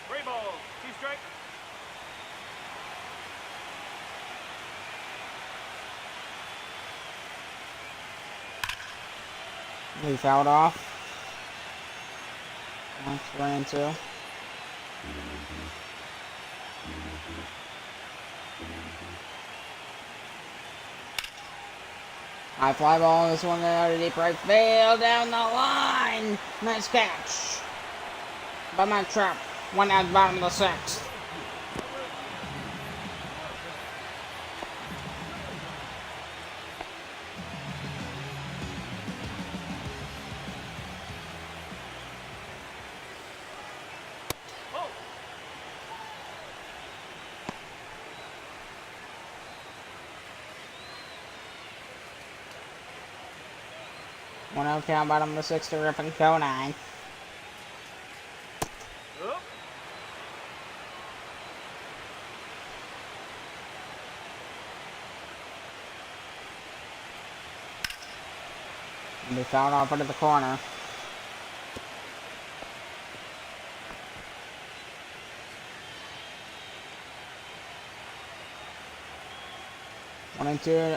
Three balls. Two strikes. He fouled off. That's 3 and 2. High fly ball. This one out to deep right field. Down the line. Nice catch by Matt Trapp. 1 out bottom of the 6th. Oh. One out count, bottom of the 6th to Griffin Conine. Up. And be fouled off into the corner. One and 2.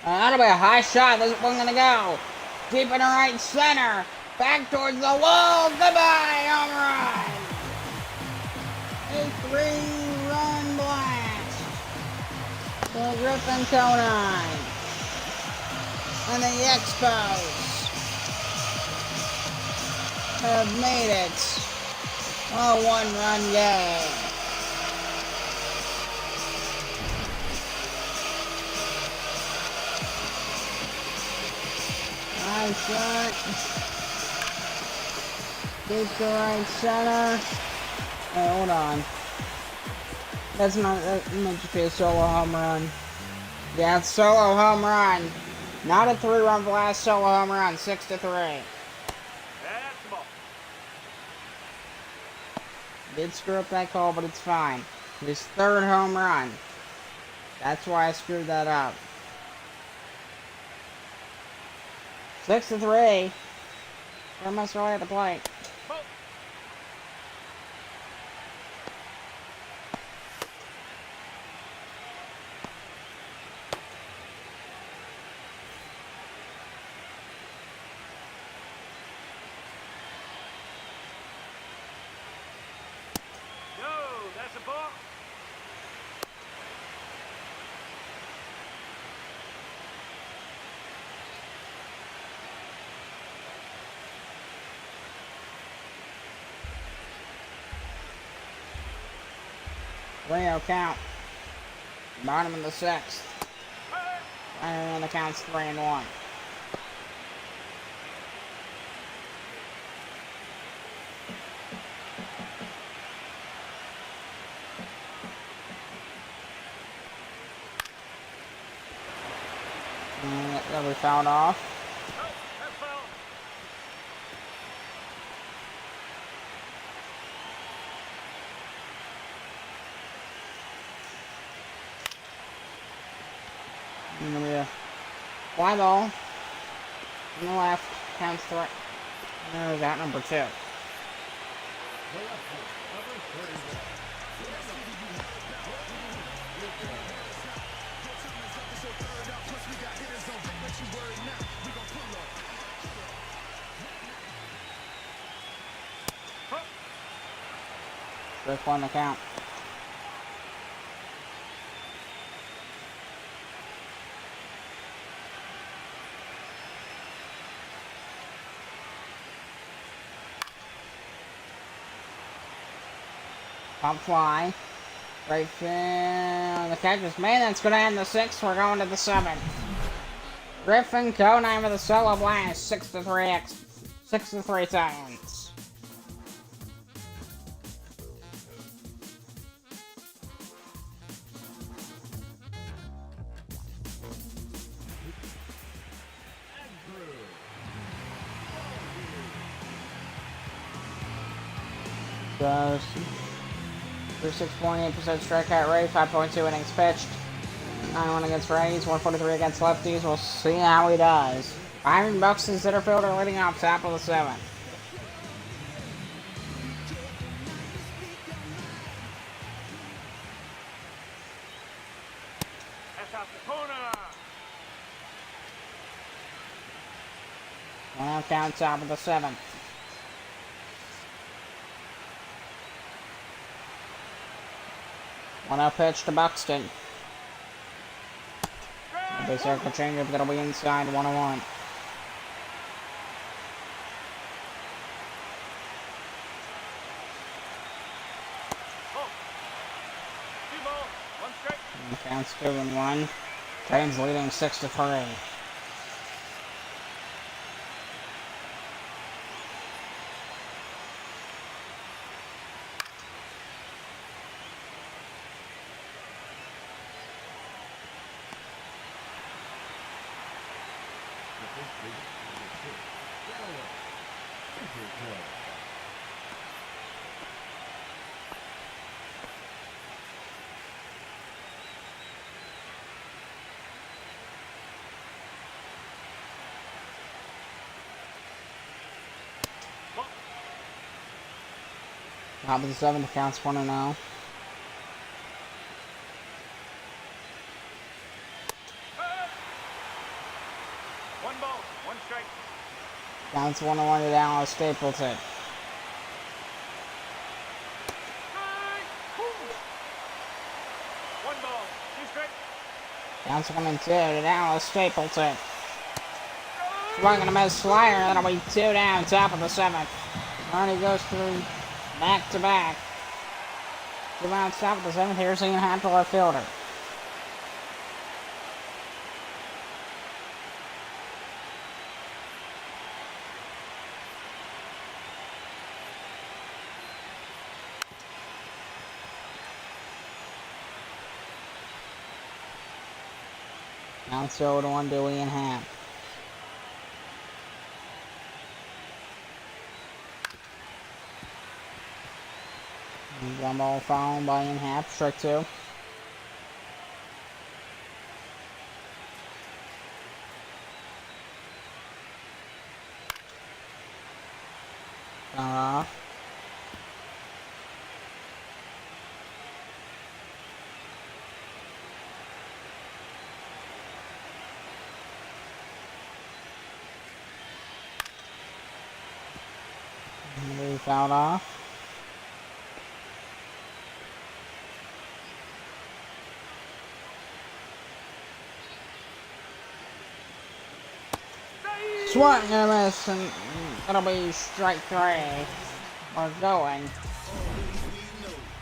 That'll be a high shot. This one gonna go deep in the right center. Back towards the wall. Goodbye, home run. A 3-run blast for Griffin Conine. And the Expos have made it A one-run game. Right shot. Deep to right center. Hey, hold on. That might just be a solo home run. Yeah, it's solo home run. Not a 3-run blast, solo home run, 6-3. That's the ball. Did screw up that call, but it's fine. His 3rd home run. That's why I screwed that up. 6-3. Almost really at the plate. Ball. No, that's a ball. Leo count. Bottom of the 6th. Hey. And the count's 3-1. That we fouled off. Oh, that's foul. And then we fly ball. On the left. Counts 3. And there's out number 2. Strick on the count. Pop fly. Right field. The catch is made. That's going to end the 6th. We're going to the 7th. Griffin Conine with a solo blast. 6-3 6-3 Titans. Does 36.8% strikeout rate, 5.2 innings pitched, 91 against righties, 143 against lefties. We'll see how he does. Byron Buxton, center fielder, leading off top of the 7th. That's out the corner. Well, count top of the 7th. One pitch to Buxton. Big circle changeup that'll be inside 101. Oh. 2 ball, 1 strike. And the count's 2-1. Titans leading 6-3. Ball. Top of the 7th, counts 1-0. Hey. 1 ball, 1 strike. Counts 1-1 to Dallas Stapleton. Strike. Woo. 1 ball, 2 strike. Counts 1-2 to Dallas Stapleton. Swung and a miss flyer, that'll be 2 down, top of the 7th. Arnie goes through Back to back. Two outs top of the seventh. Here's Ian Happ, the left fielder. Now 0-1 to Ian Happ. Ground ball found by Ian Happ, strike two. Foul off. We fouled off. Swat and a miss, and that'll be strike three. We're going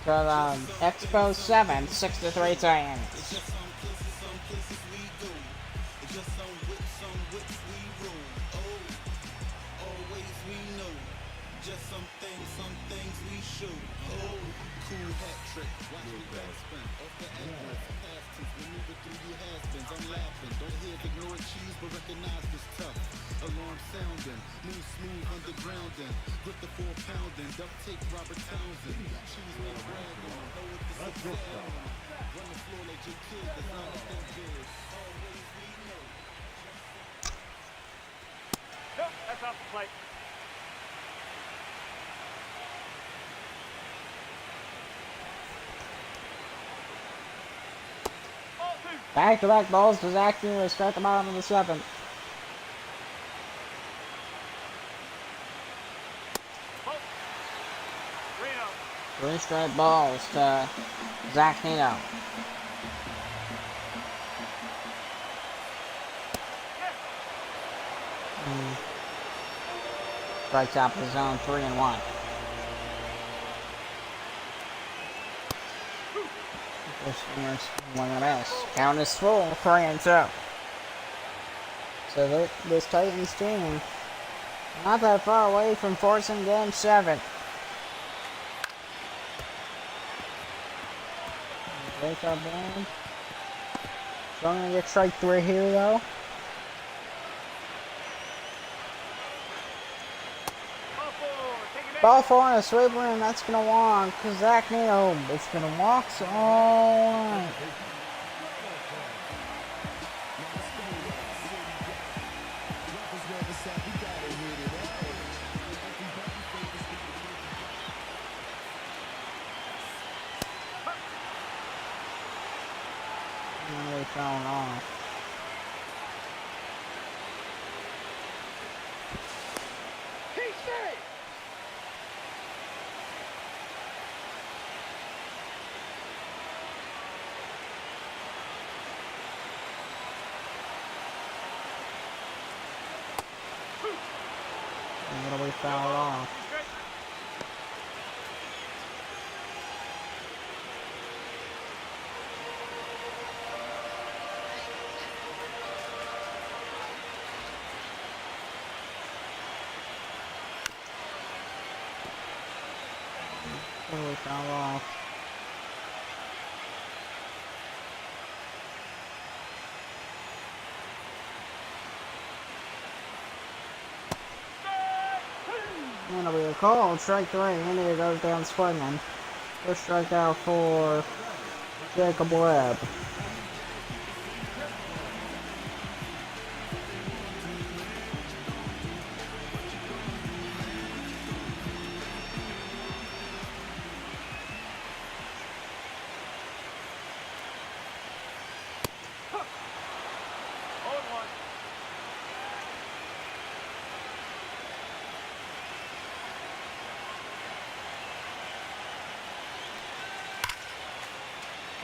to the Expos 7, 6-3 Titans. Nope, that's off the plate. Ball two. Back-to-back balls to Zach to start the bottom of the seventh. Ball. 3-0. 3 straight balls to Zach Nino. Strikes out the zone 3-1. This swinger's one of the best. Count is full, 3-2. So this Titans team not that far away from forcing game 7. Break our band. So I'm gonna get strike 3 here though. Ball 4 and a sweeper, and that's gonna walk, because Zach Nino is gonna walk so alright. And they fell off. And it'll be fouled off. It'll be fouled off. And it'll be a call, strike 3, India goes down swinging. First strikeout for Jacob Webb.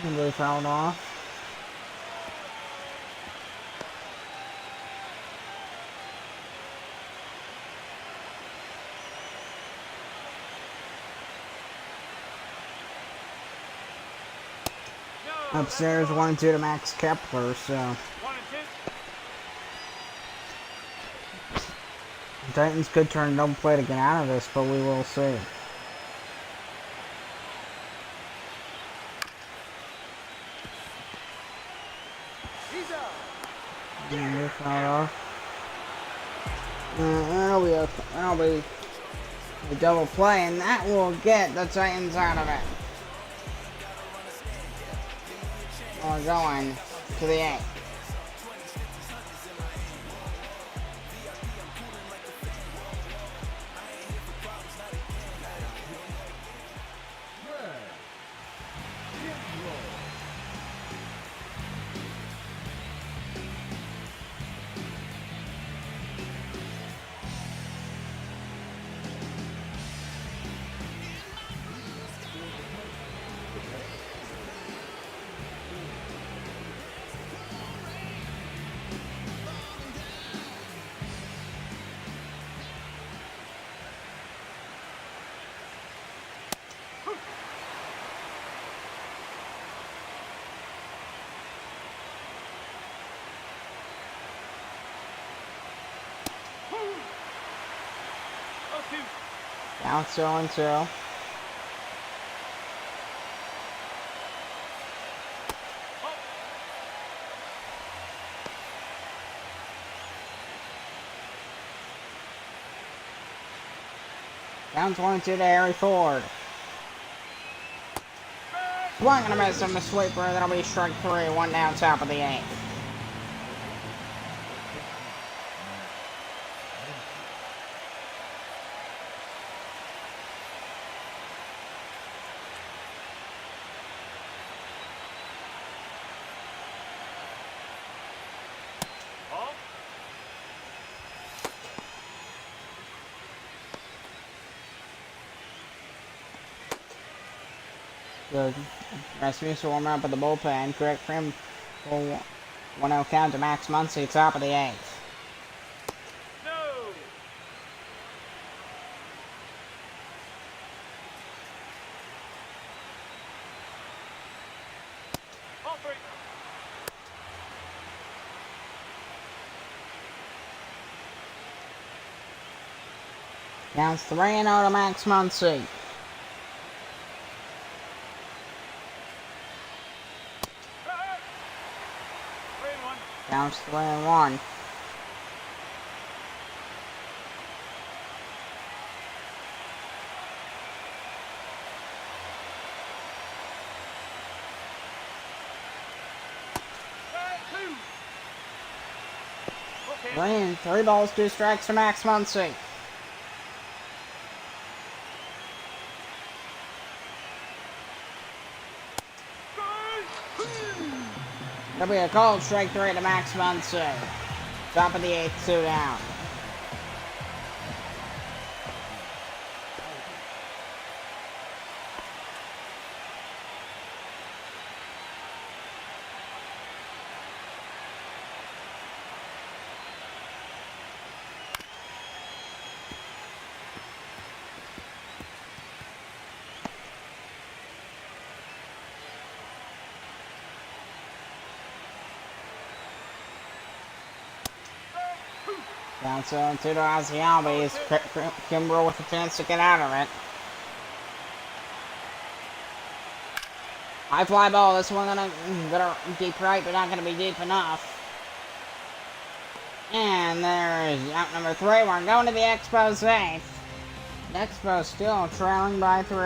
And they fouled off. Upstairs 1-2 to Max Kepler, so 1 and 2. Titans could turn a double play to get out of this, but we will see. He's up. That'll be a double play, and that will get the Titans out of it. We're going to the 8th. Down 0-2. Down 22 to Harry Ford. Swung and a miss on the sweeper. That'll be strike 3. 1 down, top of the 8th. The Rasmussen warm up at the bullpen. Correct frame for 1-0 count to Max Muncy, top of the 8th. No. All 3. Counts 3-0 to Max Muncy. Counts 3-1. Okay. 3 balls, 2 strikes to Max Muncy. That'll be a called strike 3 to Max Muncy. Top of the 8th, 2 down. Down 0-2 to Asiabi. Kimbrel with a chance to get out of it. High fly ball. This one gonna deep right, but not gonna be deep enough. And there's out number 3. We're going to the Expos 8th. Expos still trailing by 3.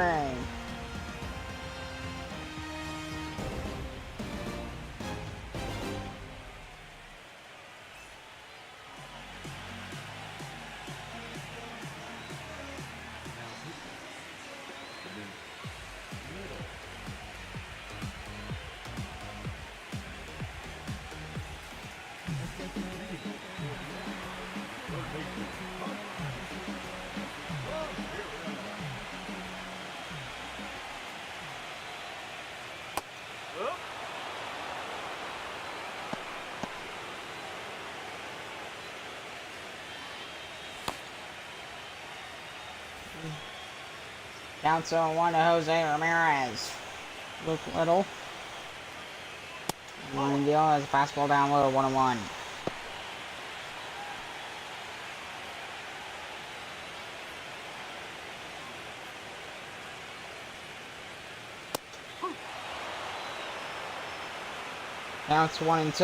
Down 0-1 to Jose Ramirez. Luke Little. One deal as a fastball down low, 1-1. Now it's 1-2.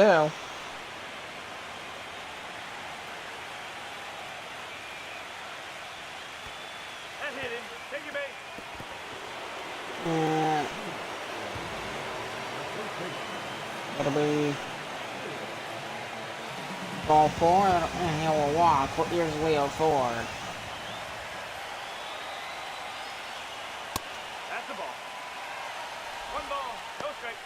That hit him. Take your base. It'll be ball 4, and he will walk. Here's Leo Ford. That's the ball. One ball. No strike.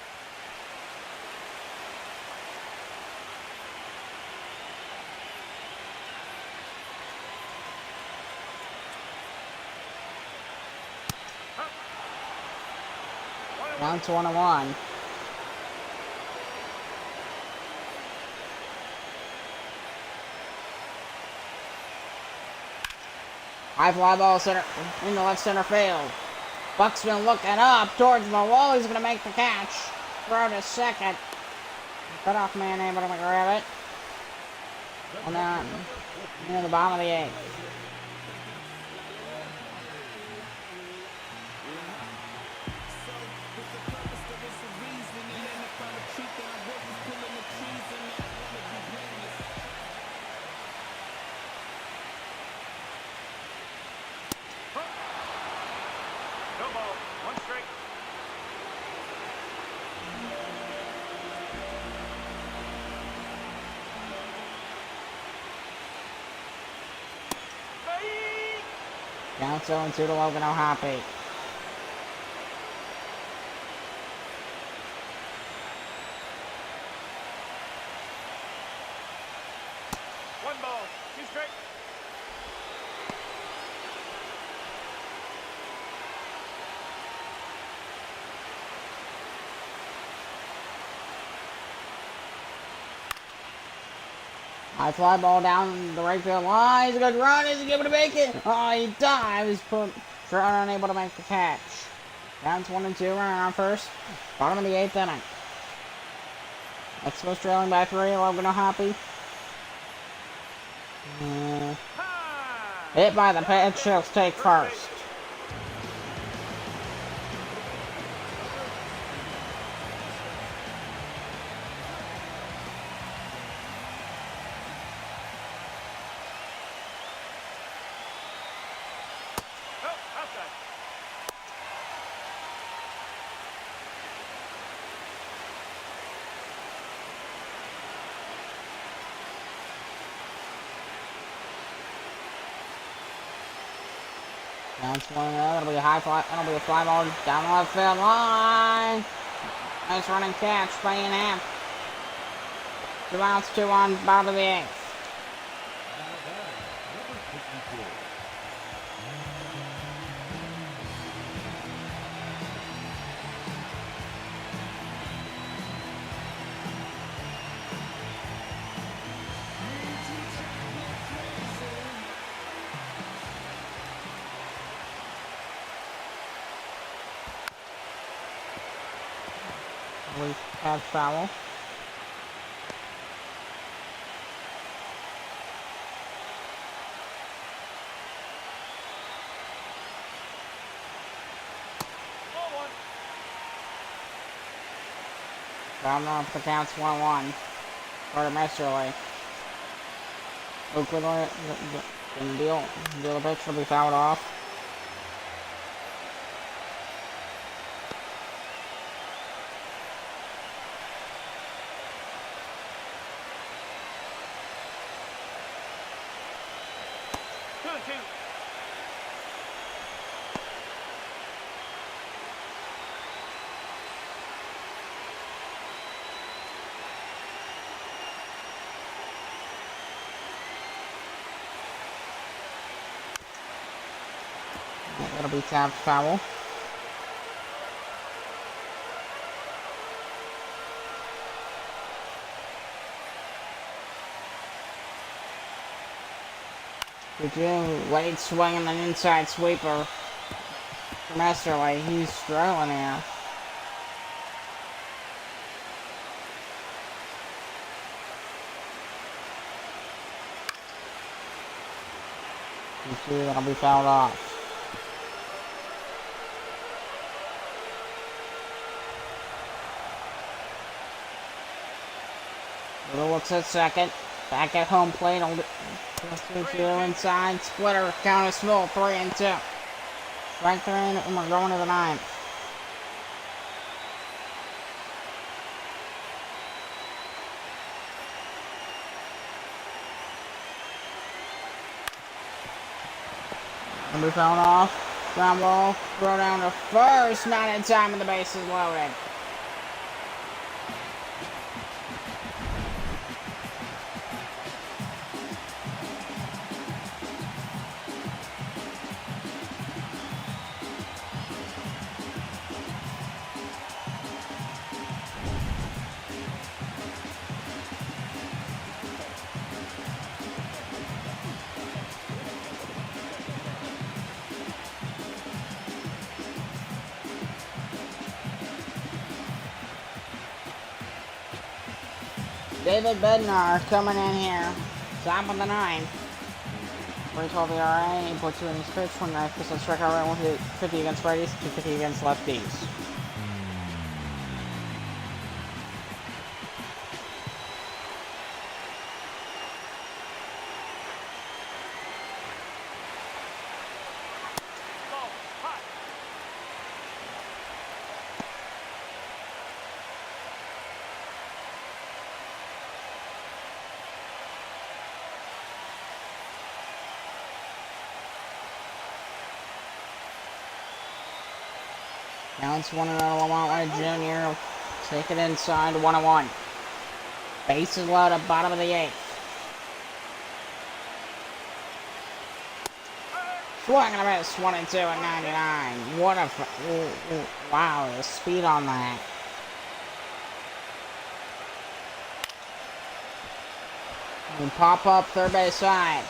Down to 1-1. High fly ball center in the left center field. Buxman looking up towards the wall. He's going to make the catch. Throw to second. Cut off man able to grab it. On that, near the bottom of the 8th. No ball. One strike. Down 0-2 to Logan O'Hoppe. One ball. Two strike. High fly ball down the right field line. He's a good run. Is he able to make it? Oh, he dives. But Trout unable to make the catch. Down to 1-2. Running on first. Bottom of the 8th inning. Expos trailing by 3. Logan O'Hoppe. Hit by the pitch. He'll take first. Down 20, that'll be a high fly, that'll be a fly ball down the left field line. Nice running catch by Ian. 2 outs, 2 on, bottom of the 8th. We have foul. Round off the counts 1-1. Carter Mesterly. Oakland gonna deal the pitch will be fouled off. That'll be tapped foul. Wade swinging an inside sweeper for Mesterly. He's struggling here. 2-2, that'll be fouled off. Little looks at second. Back at home plate. 2-2 inside. Splitter. Count is small. 3-2. Strike 3, and we're going to the 9th. Number fouled off. Ground ball. Throw down to first. Not in time, and the base is loaded. David Bednar coming in here. Top of the 9th. 312 ERA, 8.2 innings pitched, 29% strikeout rate, 150 against righties, 250 against lefties. Ball, hot. Counts 1-0, Lamont White Jr. Take it inside, 1-1. Bases loaded, bottom of the 8th. Swing and a miss, 1-2 at 99. What a wow, the speed on that. And pop up third base side.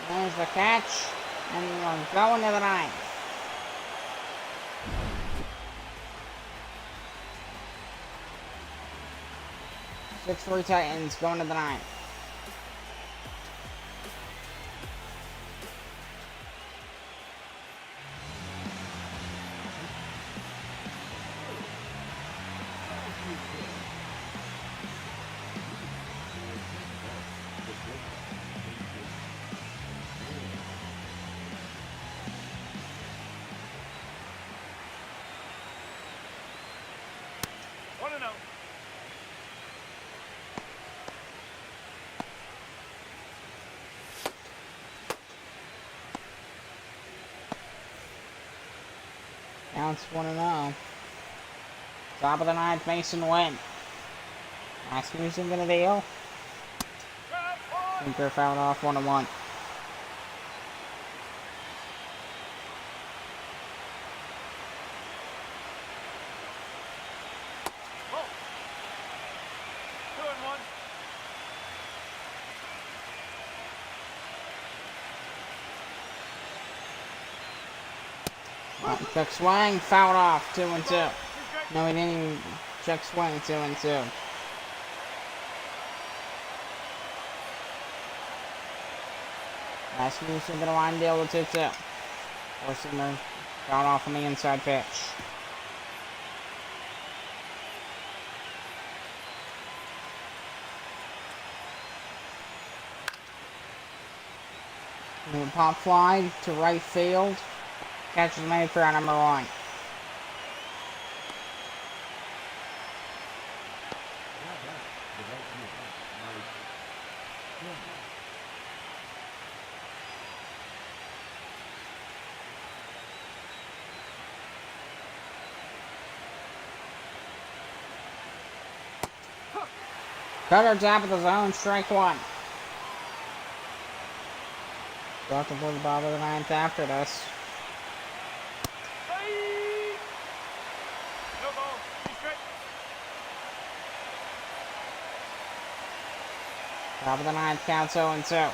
There's the catch, and we're going to the 9th. 6-3 Titans going to the 9th. Counts 1-0. Top of the 9th, Mason Wynn. Last music gonna deal. Sinker fouled off 1-1. Check swing, fouled off, 2-2. No, he didn't even check swing, 2-2. Last move to the line deal with 2-2. Forcing the fouled off on the inside pitch. Pop fly to right field. Catch is made for our number 1. Cutter top of the zone, strike 1. Brought to the bottom of the 9th after this. Top of the 9th, counts 0-2.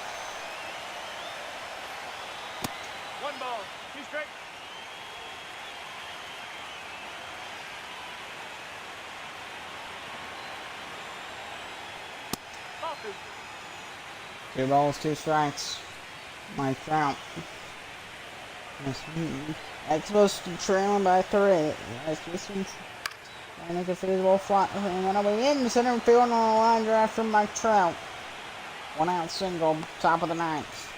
1 ball, 2 strikes. Ball 2. 2 balls, 2 strikes. Mike Trout. Expos trailing by 3. Houston trying to make a feasible fly. And that'll be in the center field on a line drive from Mike Trout. 1 out single, top of the 9th.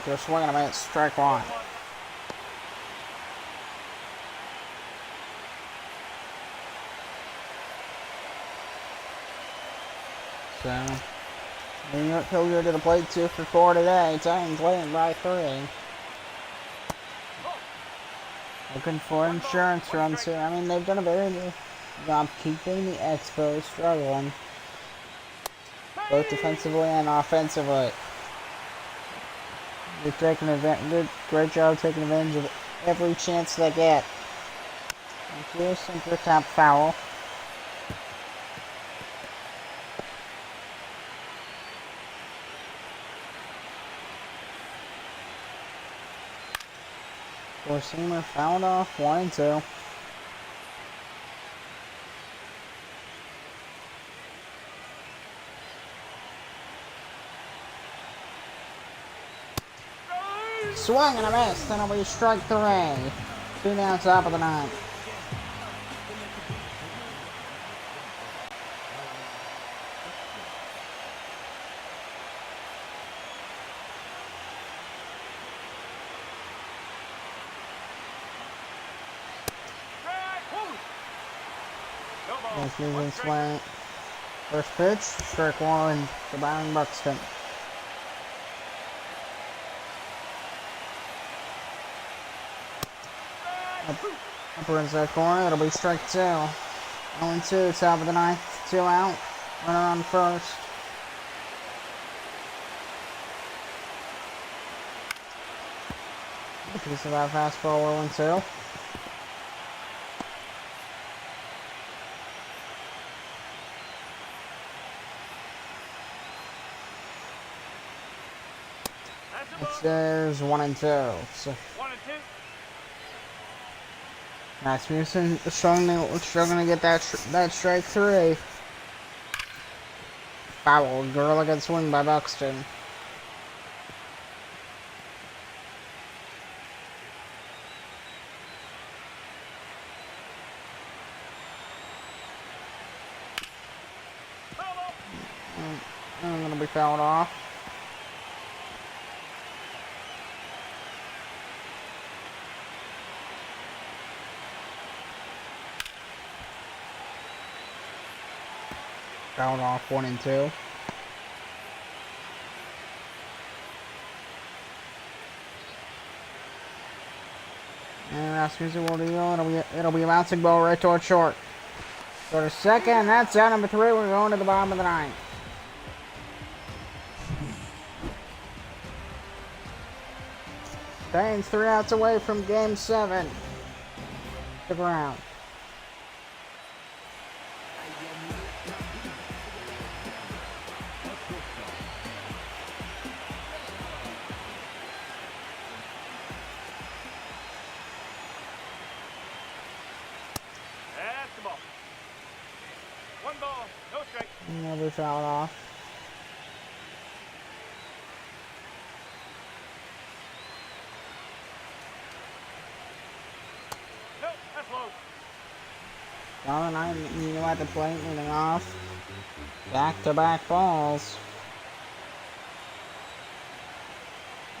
They're swinging a minute, strike 1. So, New York Hilliard to the plate, 2 for 4 today. Titans leading by 3. Looking for insurance runs here. I mean, they've done a very good job keeping the Expos struggling, both defensively and offensively. They're taking advantage. Great job taking advantage of every chance they get. And here's sinker tap foul. Four-seamer fouled off, 1 and 2. Swing and a miss, then it'll be strike 3. 2 down, top of the 9th. That's moving swing. First pitch, strike 1 to Byron Buxton. Upper inside corner, it'll be strike 2. 0-2, top of the 9th, 2 out. Runner on first. A piece of that fastball, 0-2. There's 1 and 2. So 1 and 2. Rasmussen struggling to get that strike 3. Foul. Gorilla gets swing by Buxton. I'm gonna be fouled off. Fouled off, 1 and 2. And Rasmussen will deal. It'll be a bouncing ball right towards short. Go to second. That's out number 3. We're going to the bottom of the 9th. Titans 3 outs away from Game 7. The ground. That's the ball. 1 ball, no strike. Another foul off. Nope, that's low. Down the 9, you know, at the plate, leading off. Back-to-back balls.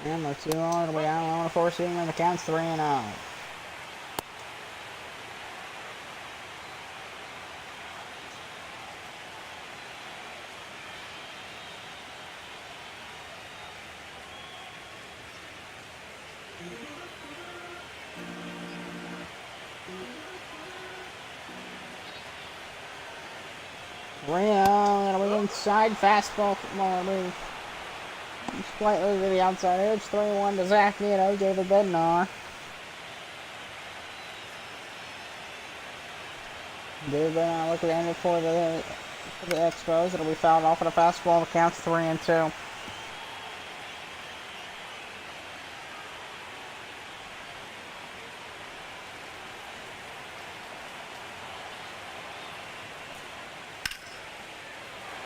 And they're 2 all the way out on the 4-seamer, and the count's 3-0. It'll be inside fastball. It'll be slightly to the outside edge. 3-1 to Zach Nito, David Bednar. David Bednar looking to end it for the Expos. It'll be fouled off at a fastball. The count's 3-2.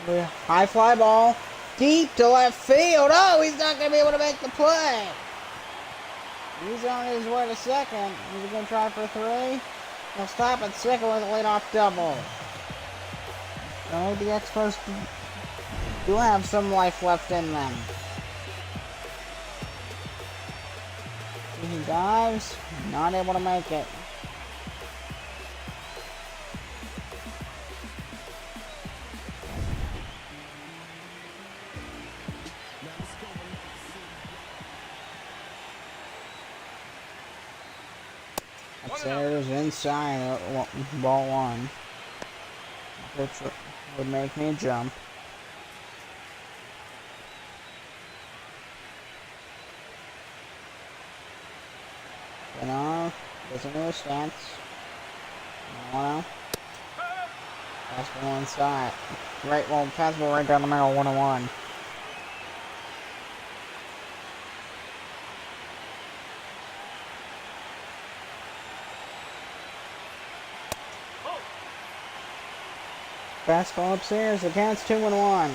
The high fly ball. Deep to left field. Oh, he's not going to be able to make the play. He's on his way to second. He's going to try for 3. He'll stop at second with a leadoff double. So the Expos do have some life left in them. He dives. Not able to make it. Upstairs inside ball 1. Which would make me jump. You know, doesn't know his stance. No. Fastball inside. Right, well, fastball right down the middle, 1-1. Fastball upstairs, the count's 2-1.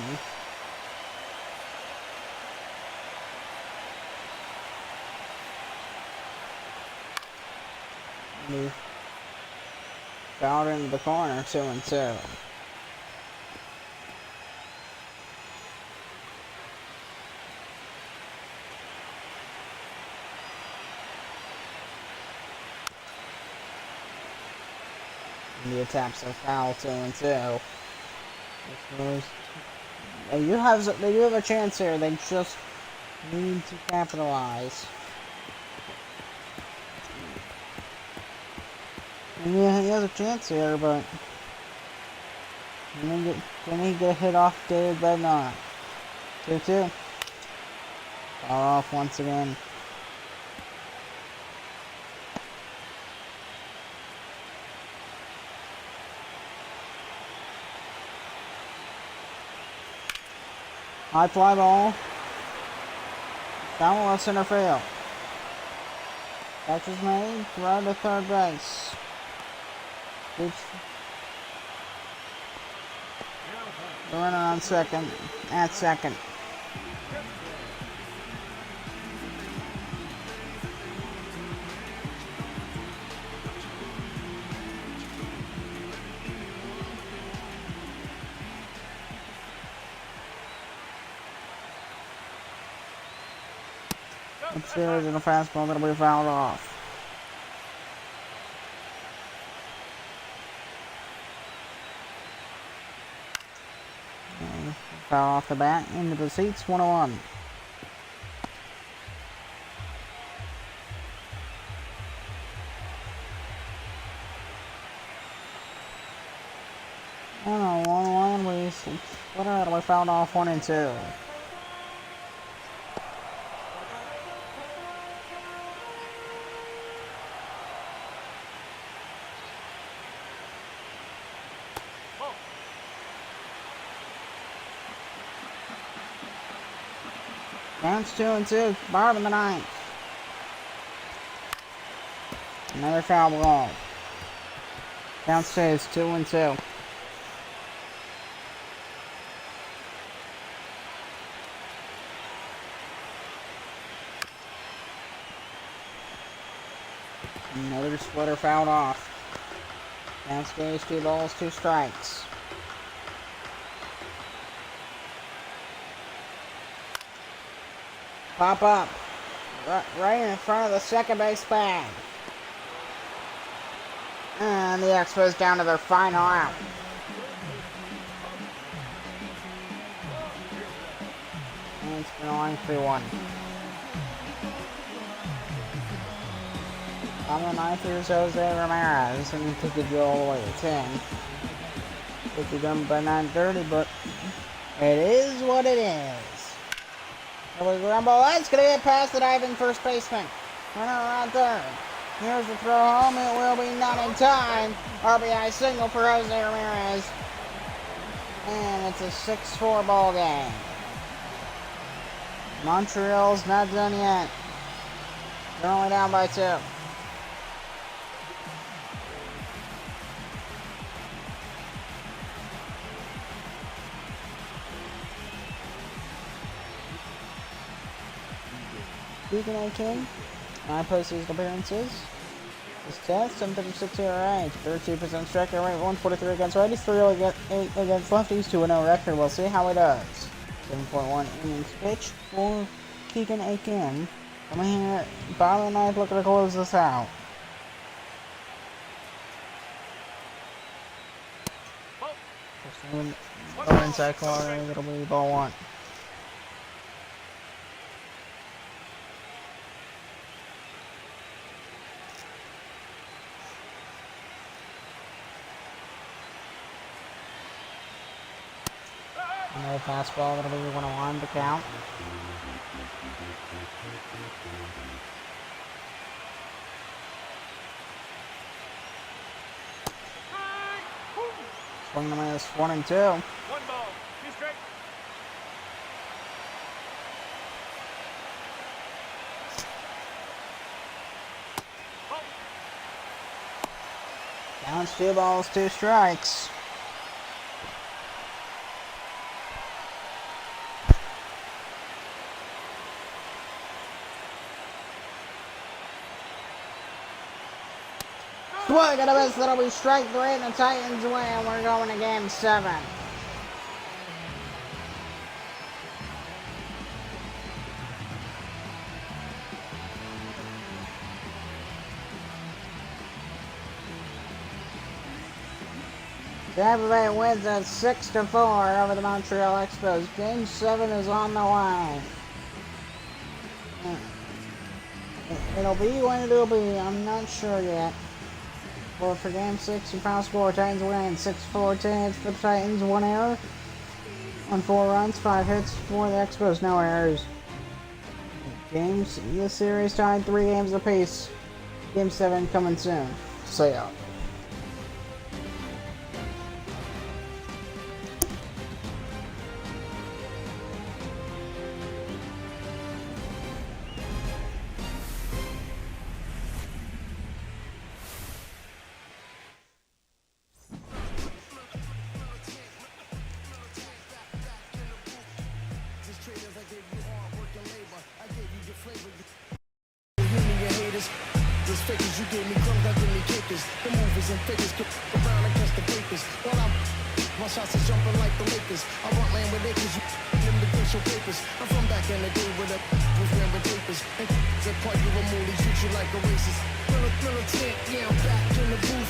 Fouled into the corner, 2-2. The attempts are foul, 2-2. They do have a chance here. They just need to capitalize. And yeah, he has a chance here, but can he get a hit off David Bednar? 2-2. Foul off once again. High fly ball. Down left center field. Catch is made. Right to third base. The runner on second. At second. Upstairs in a fastball that'll be fouled off. Foul off the bat into the seats, 1-1. Oh, 1-1. We split out. We fouled off 1-2. Counts 2-2. Bottom of the ninth. Another foul ball. Count stays 2-2. Another splitter fouled off. Count stays 2 balls, 2 strikes. Pop up. Right in front of the second base bag. And the Expos down to their final out. And it's been on 3-1. On the ninth, here's Jose Ramirez, and he took the drill all the way to 10. Could be done by 9:30, but it is what it is. Rumble, that's going to get past the diving first baseman. Runner around third. Here's the throw home. It will be not in time. RBI single for Jose Ramirez. And it's a 6-4 ball game. Montreal's not done yet. They're only down by 2. Keegan A. King, 9 postseason appearances. His 10th, 736 ERA, 32% strikeout rate, 143 against righties, 308 against lefties, 2-0 record. We'll see how he does. 7.1 innings pitched for Keegan A. King. Coming here, bottom of the ninth, looking to close this out. Lower inside corner, it'll be ball 1. Another fastball, that'll be 1-1 to count. Swing and a miss, 1-2. 1 ball, 2 strikes. Counts 2 balls, 2 strikes. Swing and a miss, that'll be strike 3 and the Titans win, and we're going to game 7. Tampa Bay wins at 6-4 over the Montreal Expos. Game 7 is on the line. It'll be when it'll be, I'm not sure yet. Well, for game 6, your final score, Titans win 6-4, 10 hits for the Titans, 1 error on 4 runs, 5 hits for the Expos, no errors. Games in this series tied 3 games apiece. Game 7 coming soon. See ya. Just fakers, you gave me crumbs, I give me capers. The movers and fakers get around against the papers. While my shots are jumping like the Lakers. I want land with acres, you them the glacial papers. I'm from back in the day where the was wearing papers. And that part you a moolie, treat you like a racist. Militant, yeah, I'm back in the booth.